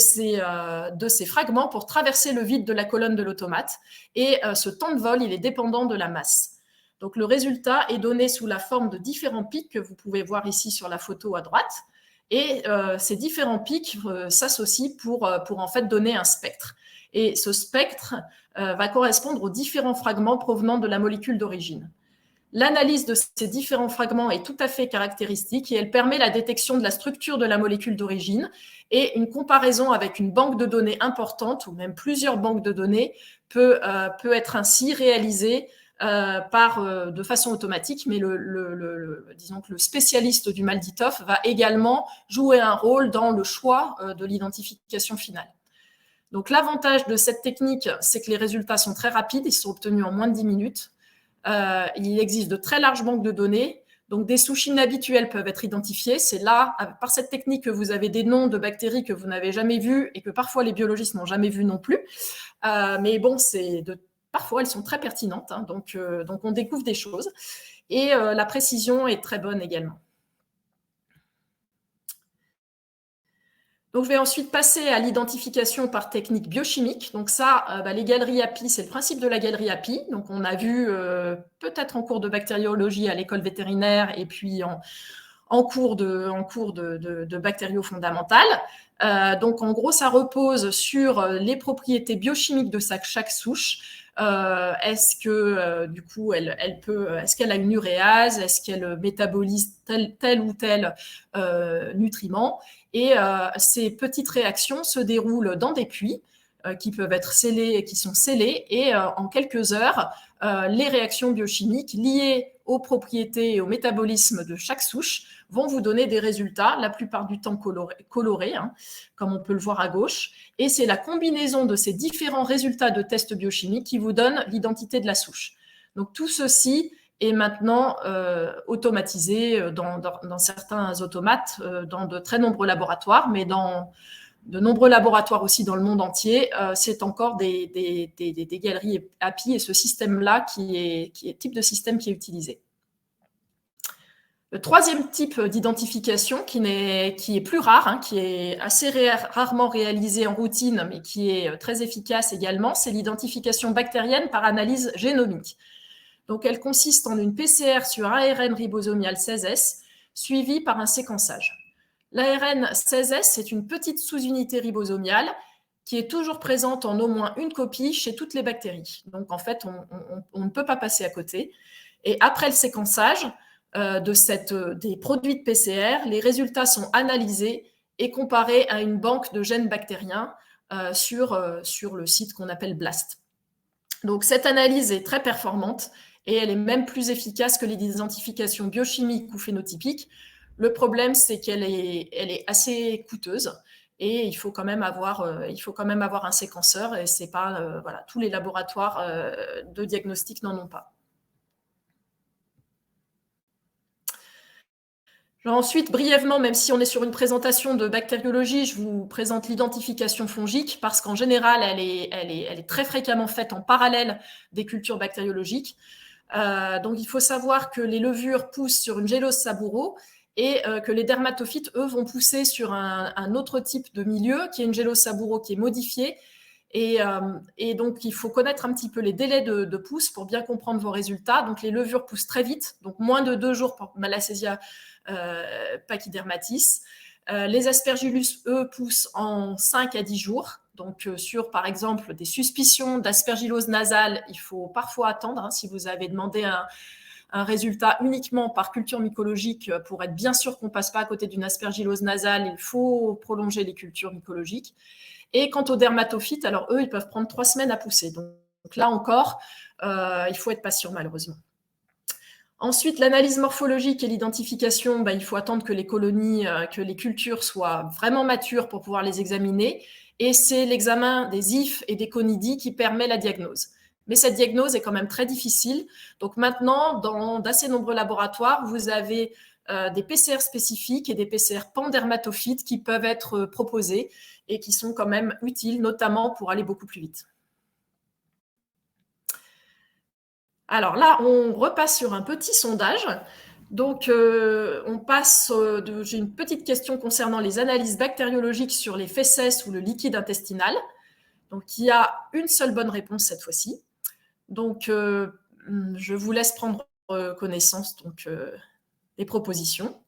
ces fragments pour traverser le vide de la colonne de l'automate. Et ce temps de vol, il est dépendant de la masse. Donc, le résultat est donné sous la forme de différents pics que vous pouvez voir ici sur la photo à droite. Et ces différents pics s'associent pour en fait donner un spectre. Et ce spectre va correspondre aux différents fragments provenant de la molécule d'origine. L'analyse de ces différents fragments est tout à fait caractéristique et elle permet la détection de la structure de la molécule d'origine et une comparaison avec une banque de données importante ou même plusieurs banques de données peut être ainsi réalisée de façon automatique, mais disons que le spécialiste du MALDI-TOF va également jouer un rôle dans le choix de l'identification finale. Donc l'avantage de cette technique, c'est que les résultats sont très rapides, ils sont obtenus en moins de 10 minutes. Il existe de très larges banques de données, donc des souches inhabituelles peuvent être identifiées. C'est là, par cette technique, que vous avez des noms de bactéries que vous n'avez jamais vus et que parfois les biologistes n'ont jamais vus non plus. Mais bon, parfois elles sont très pertinentes, hein, donc on découvre des choses. Et la précision est très bonne également. Donc, je vais ensuite passer à l'identification par technique biochimique. Donc ça, les galeries API, c'est le principe de la galerie API. Donc, on a vu peut-être en cours de bactériologie à l'école vétérinaire et puis en cours de bactério fondamentale. Donc, en gros, ça repose sur les propriétés biochimiques de chaque souche. Est-ce que du coup, est-ce qu'elle a une uréase? Est-ce qu'elle métabolise tel ou tel nutriment? Et ces petites réactions se déroulent dans des puits qui peuvent être scellés, qui sont scellés, et en quelques heures, les réactions biochimiques liées aux propriétés et au métabolisme de chaque souche vont vous donner des résultats, la plupart du temps colorés, hein, comme on peut le voir à gauche. Et c'est la combinaison de ces différents résultats de tests biochimiques qui vous donne l'identité de la souche. Donc tout ceci est maintenant automatisé dans certains automates, dans de très nombreux laboratoires, mais dans de nombreux laboratoires aussi dans le monde entier. C'est encore des galeries API et ce système-là qui est type de système qui est utilisé. Le troisième type d'identification qui est plus rare, hein, qui est assez rarement réalisé en routine, mais qui est très efficace également, c'est l'identification bactérienne par analyse génomique. Donc, elle consiste en une PCR sur ARN ribosomial 16S suivie par un séquençage. L'ARN 16S, c'est une petite sous-unité ribosomiale qui est toujours présente en au moins une copie chez toutes les bactéries. Donc, en fait, on ne peut pas passer à côté. Et après le séquençage des produits de PCR, les résultats sont analysés et comparés à une banque de gènes bactériens sur le site qu'on appelle BLAST. Donc, cette analyse est très performante et elle est même plus efficace que les identifications biochimiques ou phénotypiques. Le problème, c'est qu'elle est assez coûteuse et il faut quand même avoir un séquenceur, et c'est pas tous les laboratoires de diagnostic n'en ont pas. Ensuite, brièvement, même si on est sur une présentation de bactériologie, je vous présente l'identification fongique parce qu'en général, elle est très fréquemment faite en parallèle des cultures bactériologiques. Donc, il faut savoir que les levures poussent sur une gélose saburo et que les dermatophytes, eux, vont pousser sur un autre type de milieu qui est une gélose saburo qui est modifiée. Et donc, il faut connaître un petit peu les délais de pousse pour bien comprendre vos résultats. Donc, les levures poussent très vite, donc moins de 2 jours pour Malassezia pachydermatis. Les aspergillus, eux, poussent en 5 à 10 jours. Donc, sur, par exemple, des suspicions d'aspergillose nasale, il faut parfois attendre. Hein, si vous avez demandé un résultat uniquement par culture mycologique, pour être bien sûr qu'on ne passe pas à côté d'une aspergillose nasale, il faut prolonger les cultures mycologiques. Et quant aux dermatophytes, alors eux, ils peuvent prendre 3 semaines à pousser. Donc là encore, il faut être patient, malheureusement. Ensuite, l'analyse morphologique et l'identification, il faut attendre que les colonies, que les cultures soient vraiment matures pour pouvoir les examiner. Et c'est l'examen des IF et des conidies qui permet la diagnose. Mais cette diagnose est quand même très difficile. Donc maintenant, dans d'assez nombreux laboratoires, vous avez des PCR spécifiques et des PCR pandermatophytes qui peuvent être proposés et qui sont quand même utiles, notamment pour aller beaucoup plus vite. Alors là, on repasse sur un petit sondage. Donc, j'ai une petite question concernant les analyses bactériologiques sur les fesses ou le liquide intestinal. Donc, il y a une seule bonne réponse cette fois-ci. Donc, je vous laisse prendre connaissance des propositions.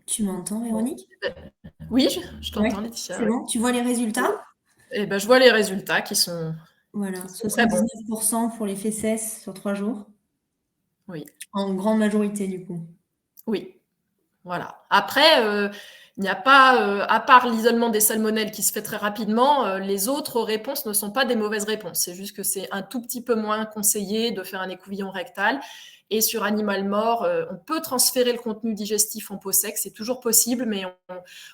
Tu m'entends,
Bon.
Véronique?
Oui, je
Ouais,
t'entends, Laetitia.
c'est bon. Tu vois les résultats?
Et ben, je vois les résultats qui sont
Voilà,
très bons.
79% pour les fesses sur 3 jours,
Oui,
en grande majorité du coup.
oui. Voilà. Après, il n'y a pas, à part l'isolement des salmonelles qui se fait très rapidement, les autres réponses ne sont pas des mauvaises réponses. C'est juste que c'est un tout petit peu moins conseillé de faire un écouvillon rectal. Et sur animal mort, on peut transférer le contenu digestif en peau sec, c'est toujours possible, mais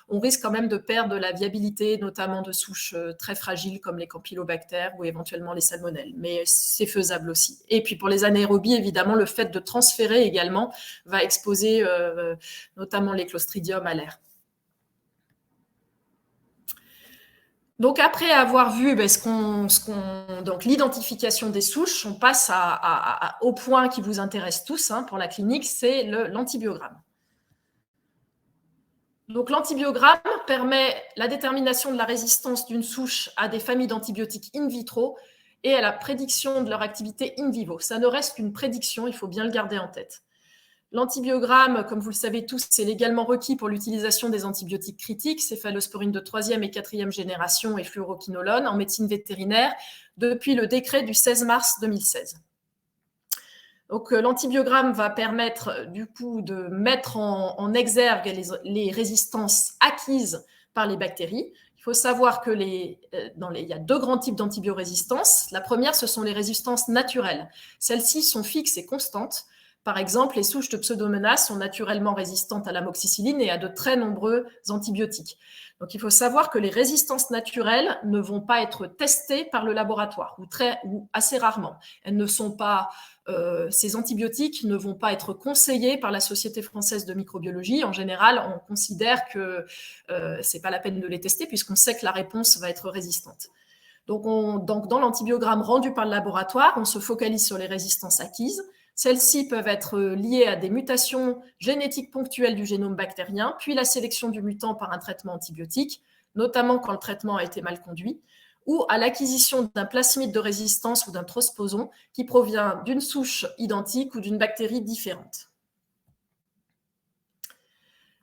on risque quand même de perdre la viabilité, notamment de souches très fragiles comme les campylobactères ou éventuellement les salmonelles. Mais c'est faisable aussi. Et puis pour les anaérobies, évidemment, le fait de transférer également va exposer notamment les clostridiums à l'air. Donc après avoir vu donc l'identification des souches, on passe au point qui vous intéresse tous pour la clinique, c'est l'antibiogramme. Donc l'antibiogramme permet la détermination de la résistance d'une souche à des familles d'antibiotiques in vitro et à la prédiction de leur activité in vivo. Ça ne reste qu'une prédiction, il faut bien le garder en tête. L'antibiogramme, comme vous le savez tous, c'est légalement requis pour l'utilisation des antibiotiques critiques, céphalosporine de 3e et 4e génération et fluoroquinolone en médecine vétérinaire depuis le décret du 16 mars 2016. Donc, l'antibiogramme va permettre du coup de mettre en exergue les résistances acquises par les bactéries. Il faut savoir que il y a 2 grands types d'antibiorésistance. La première, ce sont les résistances naturelles. Celles-ci sont fixes et constantes. Par exemple, les souches de Pseudomonas sont naturellement résistantes à l'amoxicilline et à de très nombreux antibiotiques. Donc, il faut savoir que les résistances naturelles ne vont pas être testées par le laboratoire ou assez rarement. Elles ne sont pas ces antibiotiques ne vont pas être conseillés par la Société française de microbiologie. En général, on considère que ce n'est pas la peine de les tester puisqu'on sait que la réponse va être résistante. Donc dans l'antibiogramme rendu par le laboratoire, on se focalise sur les résistances acquises. Celles-ci peuvent être liées à des mutations génétiques ponctuelles du génome bactérien, puis la sélection du mutant par un traitement antibiotique, notamment quand le traitement a été mal conduit, ou à l'acquisition d'un plasmide de résistance ou d'un transposon qui provient d'une souche identique ou d'une bactérie différente.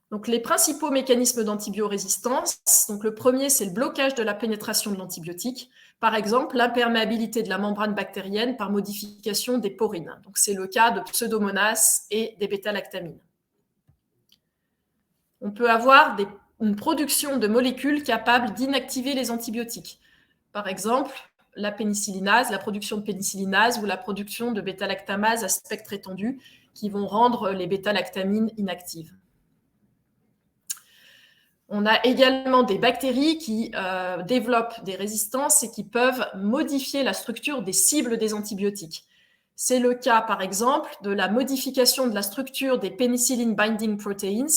Donc, les principaux mécanismes d'antibiorésistance, donc le premier, c'est le blocage de la pénétration de l'antibiotique. Par exemple, l'imperméabilité de la membrane bactérienne par modification des porines. Donc, c'est le cas de Pseudomonas et des bêta-lactamines. On peut avoir une production de molécules capables d'inactiver les antibiotiques. Par exemple, la pénicillinase, la production de pénicillinase ou la production de bêta-lactamase à spectre étendu qui vont rendre les bêta-lactamines inactives. On a également des bactéries qui développent des résistances et qui peuvent modifier la structure des cibles des antibiotiques. C'est le cas, par exemple, de la modification de la structure des penicillin binding proteins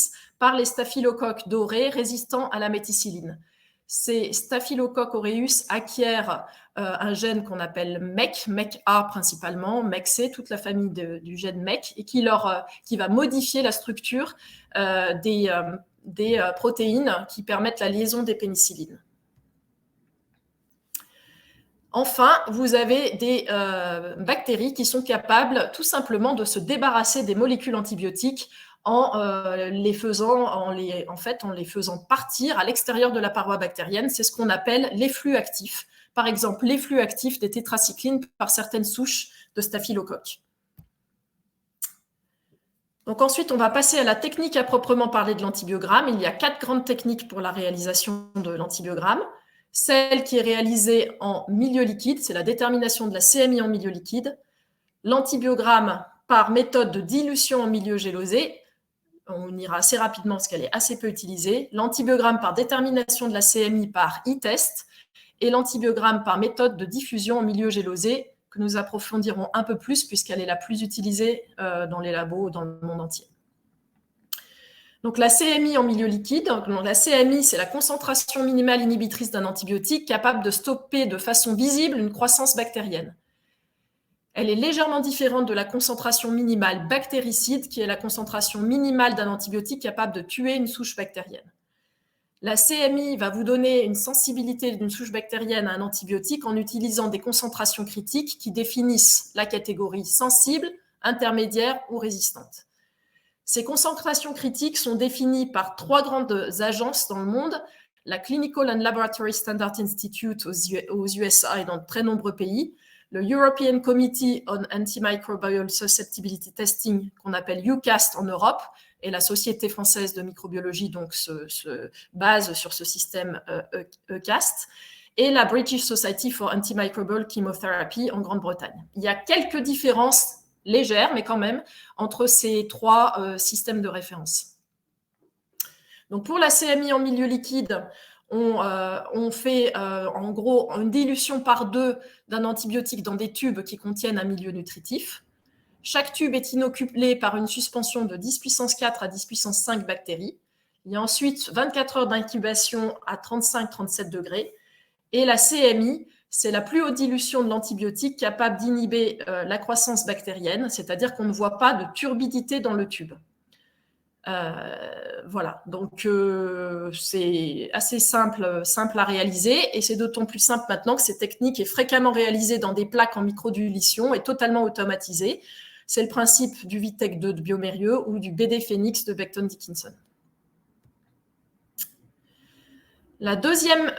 par les staphylocoques dorés résistants à la méticilline. Ces Staphylococcus aureus acquièrent un gène qu'on appelle MEC, MEC-A principalement, MEC-C, toute la famille du gène MEC, et qui va modifier la structure des protéines qui permettent la liaison des pénicillines. Enfin, vous avez des bactéries qui sont capables tout simplement de se débarrasser des molécules antibiotiques en les faisant partir à l'extérieur de la paroi bactérienne. C'est ce qu'on appelle l'efflux actif. Par exemple, l'efflux actif des tétracyclines par certaines souches de staphylocoques. Donc ensuite, on va passer à la technique à proprement parler de l'antibiogramme. Il y a 4 grandes techniques pour la réalisation de l'antibiogramme. Celle qui est réalisée en milieu liquide, c'est la détermination de la CMI en milieu liquide. L'antibiogramme par méthode de dilution en milieu gélosé. On ira assez rapidement parce qu'elle est assez peu utilisée. L'antibiogramme par détermination de la CMI par e-test. Et l'antibiogramme par méthode de diffusion en milieu gélosé, que nous approfondirons un peu plus puisqu'elle est la plus utilisée dans les labos dans le monde entier. Donc la CMI en milieu liquide, la CMI, c'est la concentration minimale inhibitrice d'un antibiotique capable de stopper de façon visible une croissance bactérienne. Elle est légèrement différente de la concentration minimale bactéricide, qui est la concentration minimale d'un antibiotique capable de tuer une souche bactérienne. La CMI va vous donner une sensibilité d'une souche bactérienne à un antibiotique en utilisant des concentrations critiques qui définissent la catégorie sensible, intermédiaire ou résistante. Ces concentrations critiques sont définies par 3 grandes agences dans le monde, la Clinical and Laboratory Standards Institute aux USA et dans de très nombreux pays, le European Committee on Antimicrobial Susceptibility Testing, qu'on appelle EUCAST en Europe, et la Société française de microbiologie donc se base sur ce système EUCAST, et la British Society for Antimicrobial Chemotherapy en Grande-Bretagne. Il y a quelques différences légères, mais quand même, entre ces 3 systèmes de référence. Donc pour la CMI en milieu liquide, on fait en gros une dilution par 2 d'un antibiotique dans des tubes qui contiennent un milieu nutritif. Chaque tube est inoculé par une suspension de 10 puissance 4 à 10 puissance 5 bactéries. Il y a ensuite 24 heures d'incubation à 35-37 degrés. Et la CMI, c'est la plus haute dilution de l'antibiotique capable d'inhiber la croissance bactérienne, c'est-à-dire qu'on ne voit pas de turbidité dans le tube. Voilà, donc c'est assez simple à réaliser, et c'est d'autant plus simple maintenant que cette technique est fréquemment réalisée dans des plaques en microdilution et totalement automatisée. C'est le principe du Vitec 2 de Biomérieux ou du BD Phoenix de Becton Dickinson. La deuxième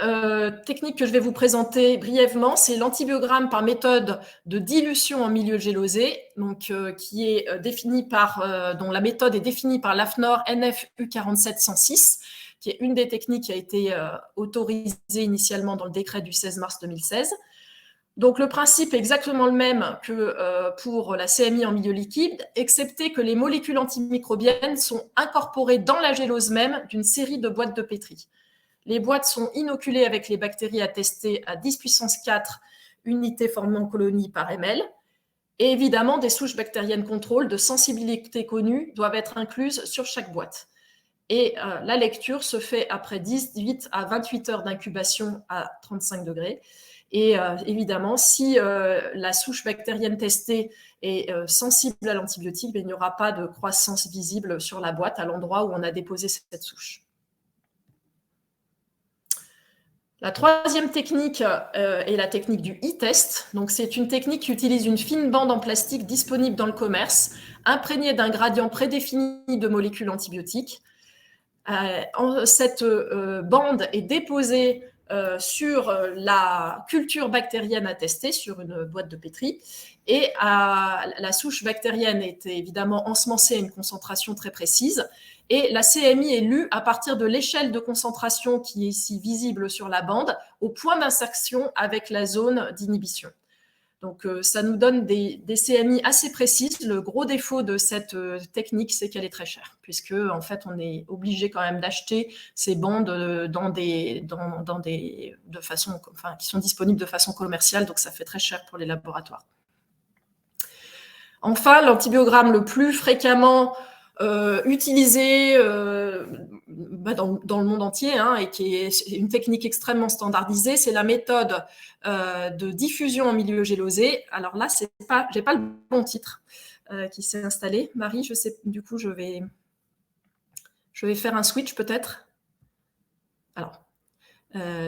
technique que je vais vous présenter brièvement, c'est l'antibiogramme par méthode de dilution en milieu gélosé, donc, qui est définie dont la méthode est définie par l'AFNOR NF-U47106, qui est une des techniques qui a été autorisée initialement dans le décret du 16 mars 2016. Donc le principe est exactement le même que pour la CMI en milieu liquide, excepté que les molécules antimicrobiennes sont incorporées dans la gélose même d'une série de boîtes de pétri. Les boîtes sont inoculées avec les bactéries à tester à 10 puissance 4 unités formées en colonie par ml. Et évidemment, des souches bactériennes contrôle de sensibilité connue doivent être incluses sur chaque boîte. Et la lecture se fait après 18 à 28 heures d'incubation à 35 degrés. Et évidemment, si la souche bactérienne testée est sensible à l'antibiotique, il n'y aura pas de croissance visible sur la boîte à l'endroit où on a déposé cette souche. La troisième technique est la technique du e-test. Donc, c'est une technique qui utilise une fine bande en plastique disponible dans le commerce, imprégnée d'un gradient prédéfini de molécules antibiotiques. Cette bande est déposée sur la culture bactérienne à tester, sur une boîte de pétri, et la souche bactérienne est évidemment ensemencée à une concentration très précise, et la CMI est lue à partir de l'échelle de concentration qui est ici visible sur la bande, au point d'insertion avec la zone d'inhibition. Donc, ça nous donne des CMI assez précises. Le gros défaut de cette technique, c'est qu'elle est très chère, puisque en fait, on est obligé quand même d'acheter ces bandes qui sont disponibles de façon commerciale, donc ça fait très cher pour les laboratoires. Enfin, l'antibiogramme le plus fréquemment utilisé dans le monde entier, et qui est une technique extrêmement standardisée, c'est la méthode de diffusion en milieu gélosé. Alors là, j'ai pas le bon titre qui s'est installé. Marie, je sais, du coup, je vais faire un switch peut-être. Alors,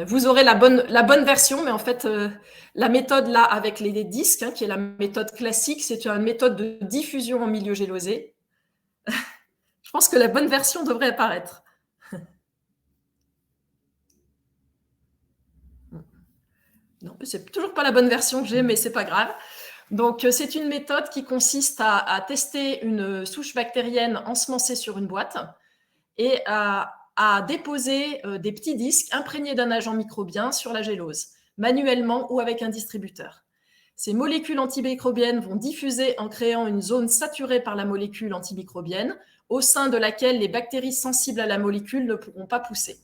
vous aurez la bonne version, mais en fait, la méthode là avec les disques, qui est la méthode classique, c'est une méthode de diffusion en milieu gélosé. Je pense que la bonne version devrait apparaître. Non, c'est toujours pas la bonne version que j'ai, mais c'est pas grave. Donc, c'est une méthode qui consiste à tester une souche bactérienne ensemencée sur une boîte et à déposer des petits disques imprégnés d'un agent microbien sur la gélose, manuellement ou avec un distributeur. Ces molécules antimicrobiennes vont diffuser en créant une zone saturée par la molécule antimicrobienne, au sein de laquelle les bactéries sensibles à la molécule ne pourront pas pousser.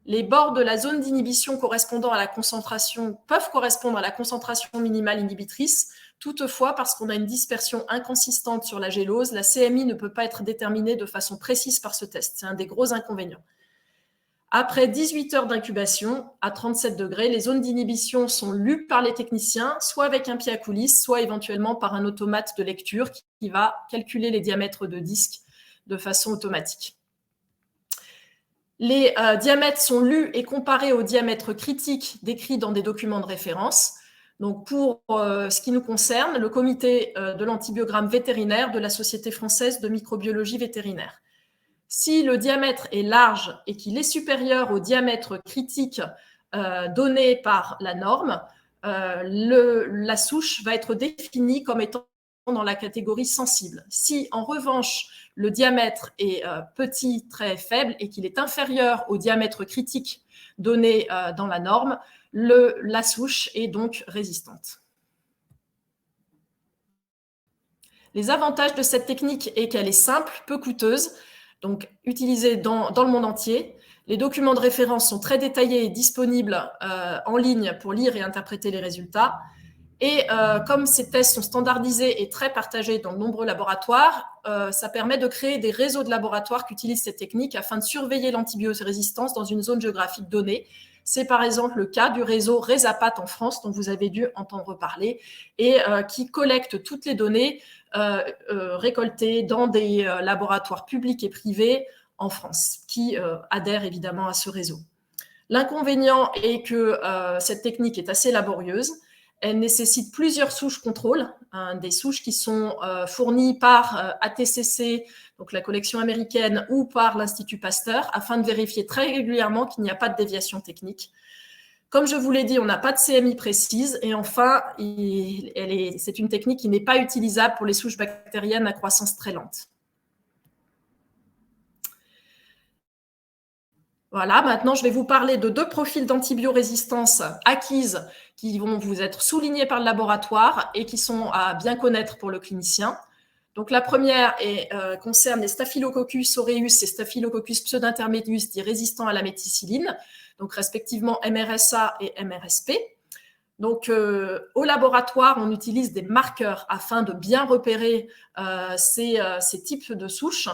Les bords de la zone d'inhibition correspondant à la concentration peuvent correspondre à la concentration minimale inhibitrice. Toutefois, parce qu'on a une dispersion inconsistante sur la gélose, la CMI ne peut pas être déterminée de façon précise par ce test. C'est un des gros inconvénients. Après 18 heures d'incubation, à 37 degrés, les zones d'inhibition sont lues par les techniciens, soit avec un pied à coulisses, soit éventuellement par un automate de lecture qui va calculer les diamètres de disques de façon automatique. Les diamètres sont lus et comparés aux diamètres critiques décrits dans des documents de référence. Donc, pour ce qui nous concerne, le comité de l'antibiogramme vétérinaire de la Société française de microbiologie vétérinaire. Si le diamètre est large et qu'il est supérieur au diamètre critique donné par la norme, la souche va être définie comme étant dans la catégorie sensible. Si, en revanche, le diamètre est petit, très faible, et qu'il est inférieur au diamètre critique donné dans la norme, la souche est donc résistante. Les avantages de cette technique est qu'elle est simple, peu coûteuse, donc utilisée dans le monde entier. Les documents de référence sont très détaillés et disponibles en ligne pour lire et interpréter les résultats. Et comme ces tests sont standardisés et très partagés dans de nombreux laboratoires, ça permet de créer des réseaux de laboratoires qui utilisent cette technique afin de surveiller l'antibiorésistance dans une zone géographique donnée. C'est par exemple le cas du réseau Resapat en France, dont vous avez dû entendre parler, et qui collecte toutes les données récoltées dans des laboratoires publics et privés en France, qui adhèrent évidemment à ce réseau. L'inconvénient est que cette technique est assez laborieuse. Elle nécessite plusieurs souches contrôle, des souches qui sont fournies par ATCC, donc la collection américaine, ou par l'Institut Pasteur, afin de vérifier très régulièrement qu'il n'y a pas de déviation technique. Comme je vous l'ai dit, on n'a pas de CMI précise. Et enfin, c'est une technique qui n'est pas utilisable pour les souches bactériennes à croissance très lente. Voilà, maintenant je vais vous parler de 2 profils d'antibiorésistance acquises qui vont vous être soulignés par le laboratoire et qui sont à bien connaître pour le clinicien. Donc la première concerne les Staphylococcus aureus et Staphylococcus pseudointermedius dits résistants à la méticilline, donc respectivement MRSA et MRSP. Donc au laboratoire, on utilise des marqueurs afin de bien repérer ces types de souches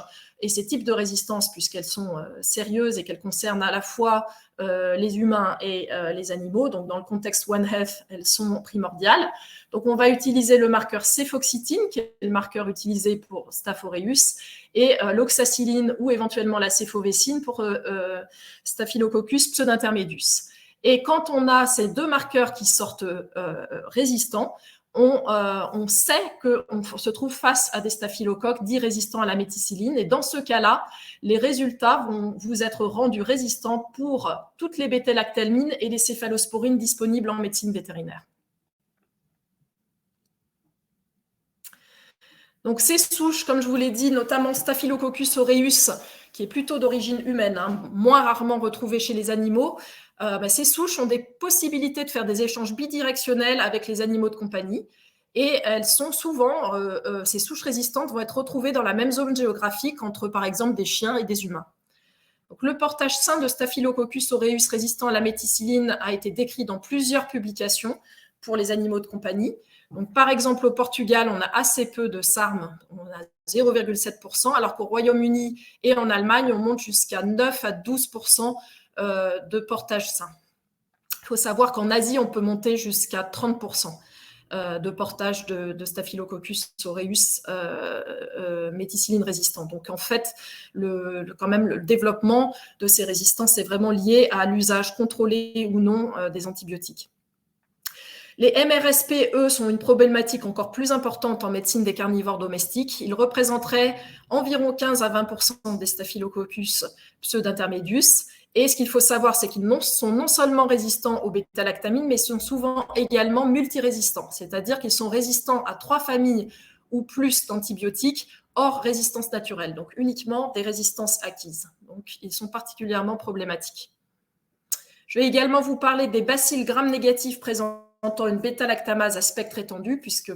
et ces types de résistances, puisqu'elles sont sérieuses et qu'elles concernent à la fois les humains et les animaux. Donc, dans le contexte One Health, elles sont primordiales. Donc, on va utiliser le marqueur céphoxytine, qui est le marqueur utilisé pour Staph aureus, et l'oxacilline ou éventuellement la céphovecine pour Staphylococcus pseudointermedius. Et quand on a ces 2 marqueurs qui sortent résistants, on sait qu'on se trouve face à des staphylocoques dits résistants à la méticilline. Et dans ce cas-là, les résultats vont vous être rendus résistants pour toutes les bêta-lactalmines et les céphalosporines disponibles en médecine vétérinaire. Donc ces souches, comme je vous l'ai dit, notamment Staphylococcus aureus, qui est plutôt d'origine humaine, moins rarement retrouvée chez les animaux, ces souches ont des possibilités de faire des échanges bidirectionnels avec les animaux de compagnie. Et elles sont souvent, ces souches résistantes vont être retrouvées dans la même zone géographique entre, par exemple, des chiens et des humains. Donc, le portage sain de Staphylococcus aureus résistant à la méticilline a été décrit dans plusieurs publications pour les animaux de compagnie. Donc, par exemple, au Portugal, on a assez peu de SARM, on a 0,7%, alors qu'au Royaume-Uni et en Allemagne, on monte jusqu'à 9 à 12% de portage sain. Il faut savoir qu'en Asie, on peut monter jusqu'à 30% de portage de Staphylococcus aureus méticilline résistant. Donc, en fait, quand même, le développement de ces résistances est vraiment lié à l'usage contrôlé ou non des antibiotiques. Les MRSP, eux, sont une problématique encore plus importante en médecine des carnivores domestiques. Ils représenteraient environ 15 à 20% des Staphylococcus pseudointermedius. Et ce qu'il faut savoir, c'est qu'ils sont non seulement résistants aux bêta-lactamines, mais sont souvent également multirésistants, c'est-à-dire qu'ils sont résistants à 3 familles ou plus d'antibiotiques, hors résistance naturelle, donc uniquement des résistances acquises. Donc, ils sont particulièrement problématiques. Je vais également vous parler des bacilles gram-négatifs présentant une bêta-lactamase à spectre étendu, puisque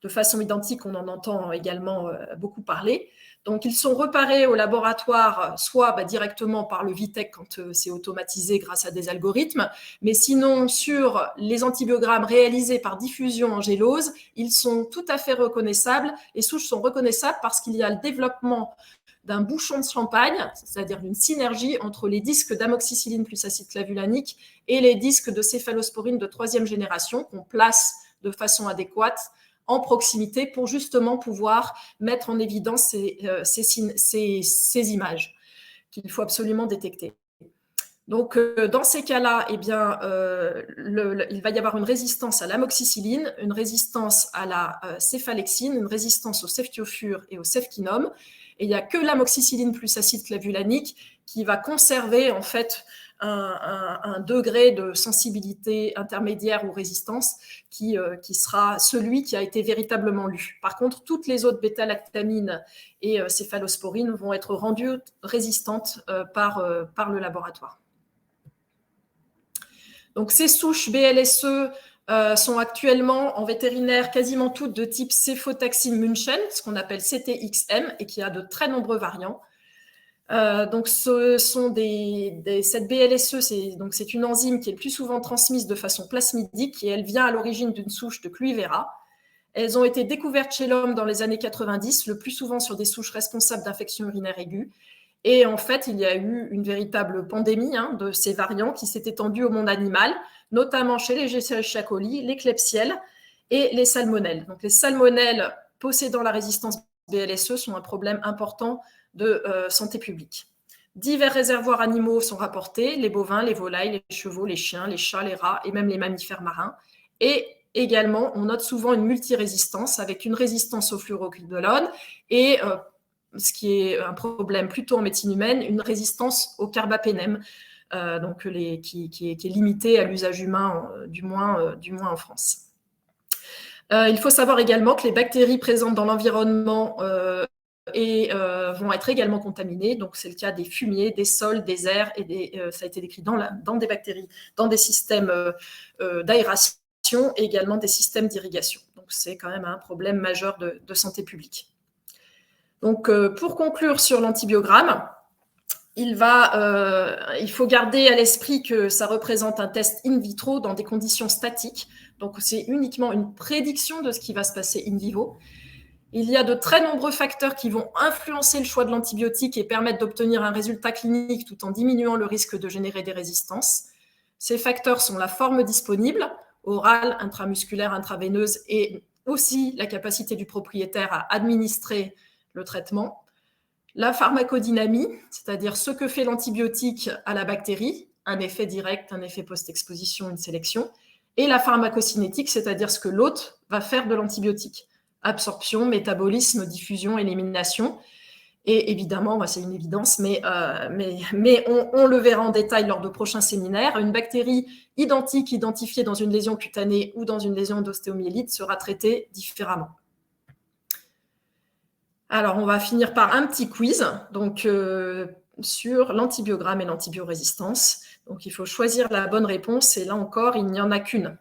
de façon identique, on en entend également beaucoup parler. Donc, ils sont reparés au laboratoire, soit directement par le VITEC quand c'est automatisé grâce à des algorithmes, mais sinon, sur les antibiogrammes réalisés par diffusion en gélose, ils sont tout à fait reconnaissables. Les souches sont reconnaissables parce qu'il y a le développement d'un bouchon de champagne, c'est-à-dire d'une synergie entre les disques d'amoxicilline plus acide clavulanique et les disques de céphalosporine de 3e génération qu'on place de façon adéquate en proximité pour justement pouvoir mettre en évidence ces images qu'il faut absolument détecter. Donc, dans ces cas-là, eh bien, il va y avoir une résistance à l'amoxicilline, une résistance à la céphalexine, une résistance au ceftiofur et au cefquinone. Et il n'y a que l'amoxicilline plus acide clavulanique qui va conserver en fait un degré de sensibilité intermédiaire ou résistance qui sera celui qui a été véritablement lu. Par contre, toutes les autres bêta-lactamines et céphalosporines vont être rendues résistantes par le laboratoire. Donc, ces souches BLSE sont actuellement en vétérinaire quasiment toutes de type céphotaxine München, ce qu'on appelle CTXM, et qui a de très nombreux variants. Donc, cette BLSE, c'est une enzyme qui est le plus souvent transmise de façon plasmidique et elle vient à l'origine d'une souche de Cluivera. Elles ont été découvertes chez l'homme dans les années 90, le plus souvent sur des souches responsables d'infections urinaires aiguës. Et en fait, il y a eu une véritable pandémie de ces variants qui s'est étendue au monde animal, notamment chez les Escherichia coli, les Klebsiella et les salmonelles. Donc, les salmonelles possédant la résistance BLSE sont un problème important de santé publique. Divers réservoirs animaux sont rapportés, les bovins, les volailles, les chevaux, les chiens, les chats, les rats et même les mammifères marins. Et également, on note souvent une multirésistance avec une résistance au fluoroquinolone et ce qui est un problème plutôt en médecine humaine, une résistance au carbapénème, qui est limitée à l'usage humain, du moins en France. Il faut savoir également que les bactéries présentes dans l'environnement vont être également contaminées. Donc, c'est le cas des fumiers, des sols, des airs, et ça a été décrit dans des bactéries, dans des systèmes d'aération et également des systèmes d'irrigation. Donc, c'est quand même un problème majeur de santé publique. Donc, pour conclure sur l'antibiogramme, il faut garder à l'esprit que ça représente un test in vitro dans des conditions statiques. Donc, c'est uniquement une prédiction de ce qui va se passer in vivo. Il y a de très nombreux facteurs qui vont influencer le choix de l'antibiotique et permettre d'obtenir un résultat clinique tout en diminuant le risque de générer des résistances. Ces facteurs sont la forme disponible, orale, intramusculaire, intraveineuse, et aussi la capacité du propriétaire à administrer le traitement. La pharmacodynamie, c'est-à-dire ce que fait l'antibiotique à la bactérie, un effet direct, un effet post-exposition, une sélection, et la pharmacocinétique, c'est-à-dire ce que l'hôte va faire de l'antibiotique. Absorption, métabolisme, diffusion, élimination. Et évidemment, c'est une évidence, mais on le verra en détail lors de prochains séminaires. Une bactérie identique identifiée dans une lésion cutanée ou dans une lésion d'ostéomyélite sera traitée différemment. Alors, on va finir par un petit quiz sur l'antibiogramme et l'antibiorésistance. Donc, il faut choisir la bonne réponse et là encore, il n'y en a qu'une.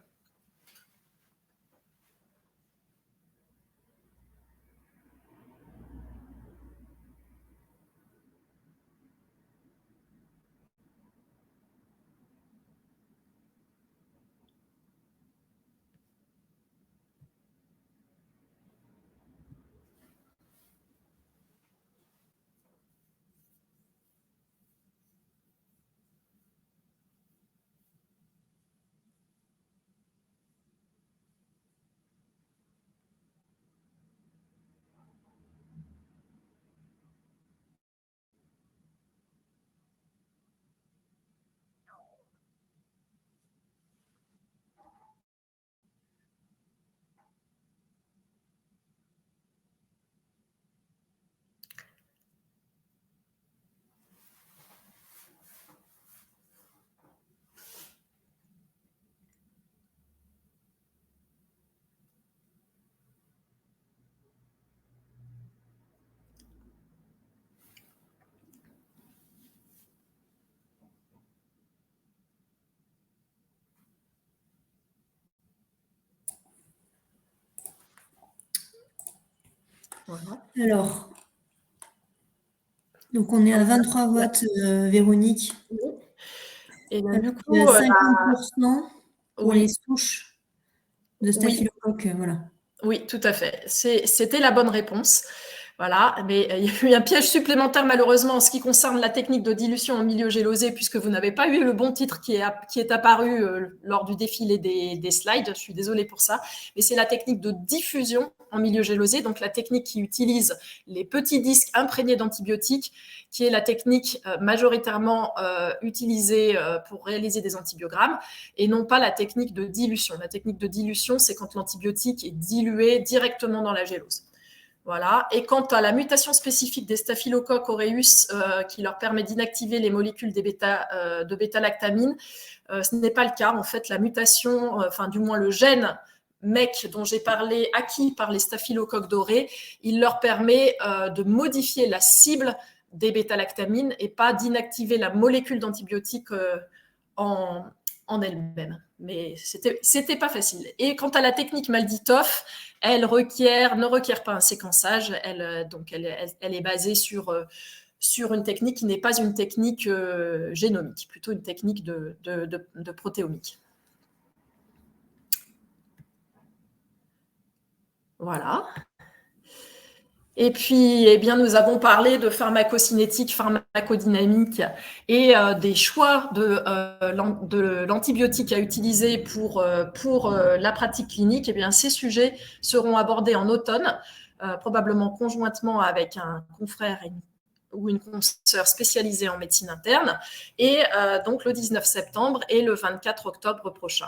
Voilà. Alors, donc on est à 23 votes, Véronique.
Et donc, du coup,
il y a 50% pour les souches de staphylocoque, voilà.
Oui, tout à fait. C'était la bonne réponse. Voilà, mais il y a eu un piège supplémentaire malheureusement en ce qui concerne la technique de dilution en milieu gélosé, puisque vous n'avez pas eu le bon titre qui est apparu lors du défilé des slides. Je suis désolée pour ça, mais c'est la technique de diffusion en milieu gélosé, donc la technique qui utilise les petits disques imprégnés d'antibiotiques, qui est la technique majoritairement utilisée pour réaliser des antibiogrammes, et non pas la technique de dilution. La technique de dilution, c'est quand l'antibiotique est dilué directement dans la gélose. Voilà. Et quant à la mutation spécifique des Staphylococcus aureus qui leur permet d'inactiver les molécules de bêta-lactamine, ce n'est pas le cas. En fait, la mutation, du moins le gène MEC dont j'ai parlé, acquis par les staphylocoques dorés, il leur permet de modifier la cible des bêta-lactamines et pas d'inactiver la molécule d'antibiotique en elle-même. Mais c'était pas facile. Et quant à la technique Malditoff, elle ne requiert pas un séquençage. Elle est basée sur une technique qui n'est pas une technique génomique, plutôt une technique de protéomique. Voilà. Et puis, nous avons parlé de pharmacocinétique, pharmacodynamique et des choix de l'antibiotique à utiliser pour la pratique clinique. Ces sujets seront abordés en automne, probablement conjointement avec un confrère ou une consoeur spécialisée en médecine interne, et donc le 19 septembre et le 24 octobre prochain.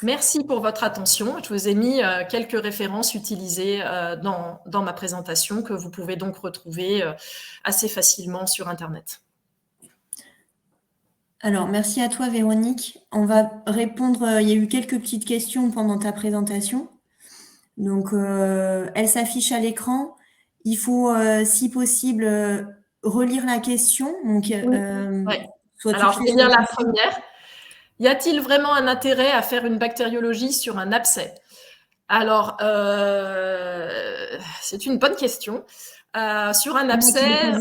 Merci pour votre attention. Je vous ai mis quelques références utilisées dans ma présentation que vous pouvez donc retrouver assez facilement sur Internet.
Alors, merci à toi, Véronique. On va répondre, il y a eu quelques petites questions pendant ta présentation. Donc, elle s'affiche à l'écran. Il faut, si possible, relire la question. Donc,
Alors, je vais lire la première. Y a-t-il vraiment un intérêt à faire une bactériologie sur un abcès? Alors, c'est une bonne question. Sur un abcès,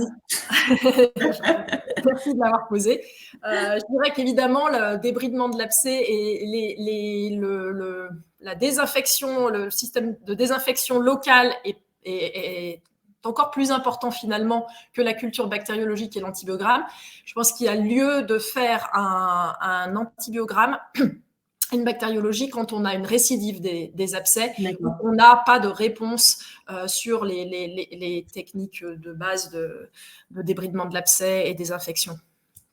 merci de l'avoir posé. Je dirais qu'évidemment, le débridement de l'abcès et la désinfection, le système de désinfection locale est encore plus important finalement que la culture bactériologique et l'antibiogramme. Je pense qu'il y a lieu de faire un antibiogramme, une bactériologie quand on a une récidive des abcès, où on n'a pas de réponse sur les techniques de base de débridement de l'abcès et des infections.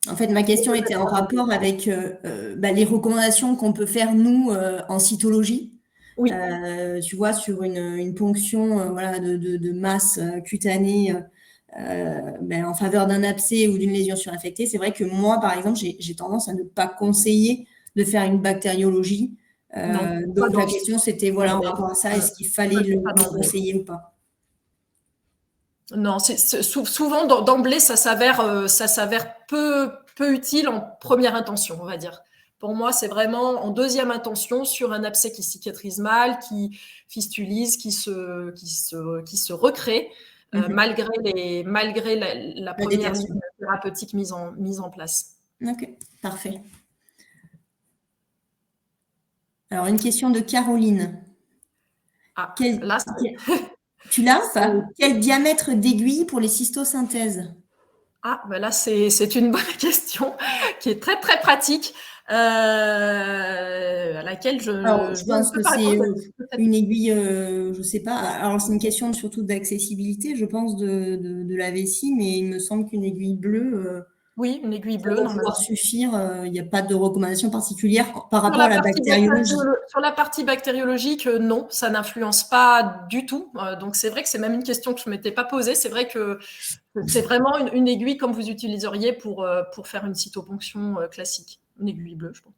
En fait, ma question était en rapport avec les recommandations qu'on peut faire, nous, en cytologie. Oui. Tu vois, sur une ponction de masse cutanée en faveur d'un abcès ou d'une lésion surinfectée. C'est vrai que moi, par exemple, j'ai tendance à ne pas conseiller de faire une bactériologie. Donc, la question, c'était, en rapport à ça, est-ce qu'il fallait le conseiller ou pas?
Non, souvent, d'emblée, ça s'avère peu utile en première intention, on va dire. Pour moi, c'est vraiment en deuxième intention sur un abcès qui cicatrise mal, qui fistulise, qui se recrée, malgré la première ligne thérapeutique mise en place.
Ok, parfait. Alors, une question de Caroline.
Ah,
tu l'as ou pas? Quel diamètre d'aiguille pour les cystosynthèses?
Ah, là, c'est une bonne question qui est très, très pratique. À laquelle
je pense que c'est une aiguille, je sais pas. Alors, c'est une question surtout d'accessibilité, je pense, de la vessie, mais il me semble qu'une aiguille bleue.
Oui, une aiguille bleue.
Ça va pouvoir suffire. Il n'y a pas de recommandation particulière par rapport à la bactériologie.
Sur la partie bactériologique, non, ça n'influence pas du tout. Donc, c'est vrai que c'est même une question que je ne m'étais pas posée. C'est vrai que c'est vraiment une aiguille comme vous utiliseriez pour faire une cytoponction classique. Une aiguille bleue, je pense.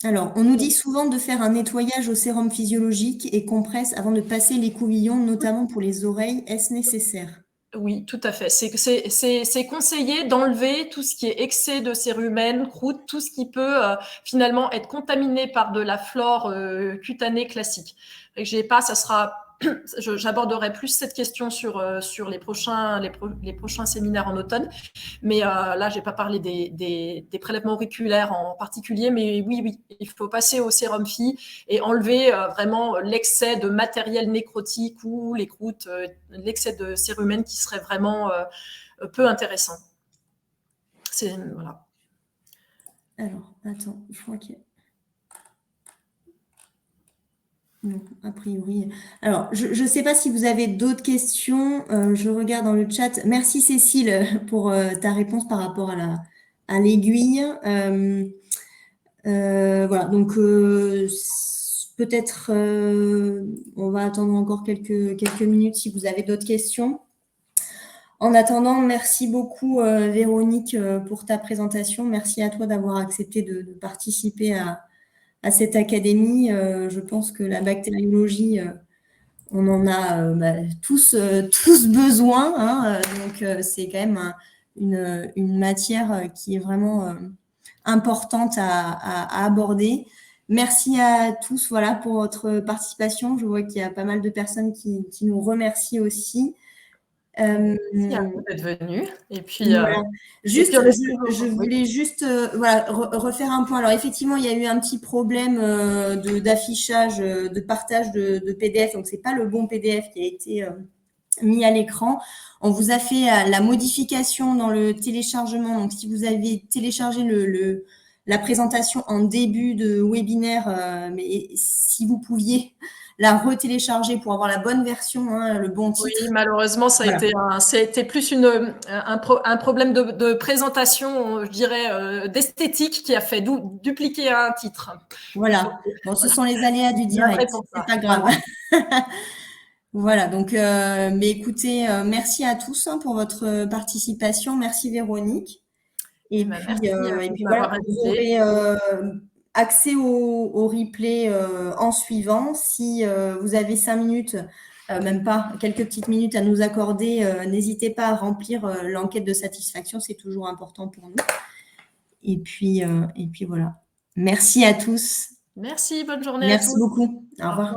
Alors, on nous dit souvent de faire un nettoyage au sérum physiologique et compresse avant de passer l'écouvillon, notamment pour les oreilles. Est-ce nécessaire?
Oui, tout à fait. C'est conseillé d'enlever tout ce qui est excès de cérumen, croûte, tout ce qui peut finalement être contaminé par de la flore cutanée classique. J'aborderai plus cette question sur les prochains séminaires en automne. Mais là, je n'ai pas parlé des prélèvements auriculaires en particulier, mais oui, il faut passer au sérum phy et enlever vraiment l'excès de matériel nécrotique ou les croûtes, l'excès de cérumen qui serait vraiment peu intéressant. Voilà.
Alors, attends, je crois qu'il y a... Non, a priori. Alors, je ne sais pas si vous avez d'autres questions. Je regarde dans le chat. Merci Cécile pour ta réponse par rapport à l'aiguille. Voilà, donc peut-être on va attendre encore quelques minutes si vous avez d'autres questions. En attendant, merci beaucoup Véronique pour ta présentation. Merci à toi d'avoir accepté de participer à cette académie. Je pense que la bactériologie, on en a tous besoin. Hein, donc, c'est quand même une matière qui est vraiment importante à aborder. Merci à tous pour votre participation. Je vois qu'il y a pas mal de personnes qui nous remercient aussi.
Merci à vous d'être venus. Et puis,
voilà. Je voulais juste refaire un point. Alors, effectivement, il y a eu un petit problème d'affichage, de partage de PDF. Donc, c'est pas le bon PDF qui a été mis à l'écran. On vous a fait la modification dans le téléchargement. Donc, si vous avez téléchargé la présentation en début de webinaire, mais si vous pouviez la retélécharger pour avoir la bonne version, hein, le bon titre.
Oui, malheureusement, ça a été plus un problème de présentation, je dirais, d'esthétique qui a fait dupliquer un titre.
Voilà. Bon, ce sont les aléas du direct. C'est pas grave. Voilà. Donc, mais écoutez, merci à tous pour votre participation. Merci Véronique. Et puis voilà, vous aurez accès au replay en suivant. Si vous avez 5 minutes, même pas, quelques petites minutes à nous accorder, n'hésitez pas à remplir l'enquête de satisfaction, c'est toujours important pour nous. Et puis voilà. Merci à tous.
Merci, bonne journée à tous.
Merci beaucoup. Au revoir.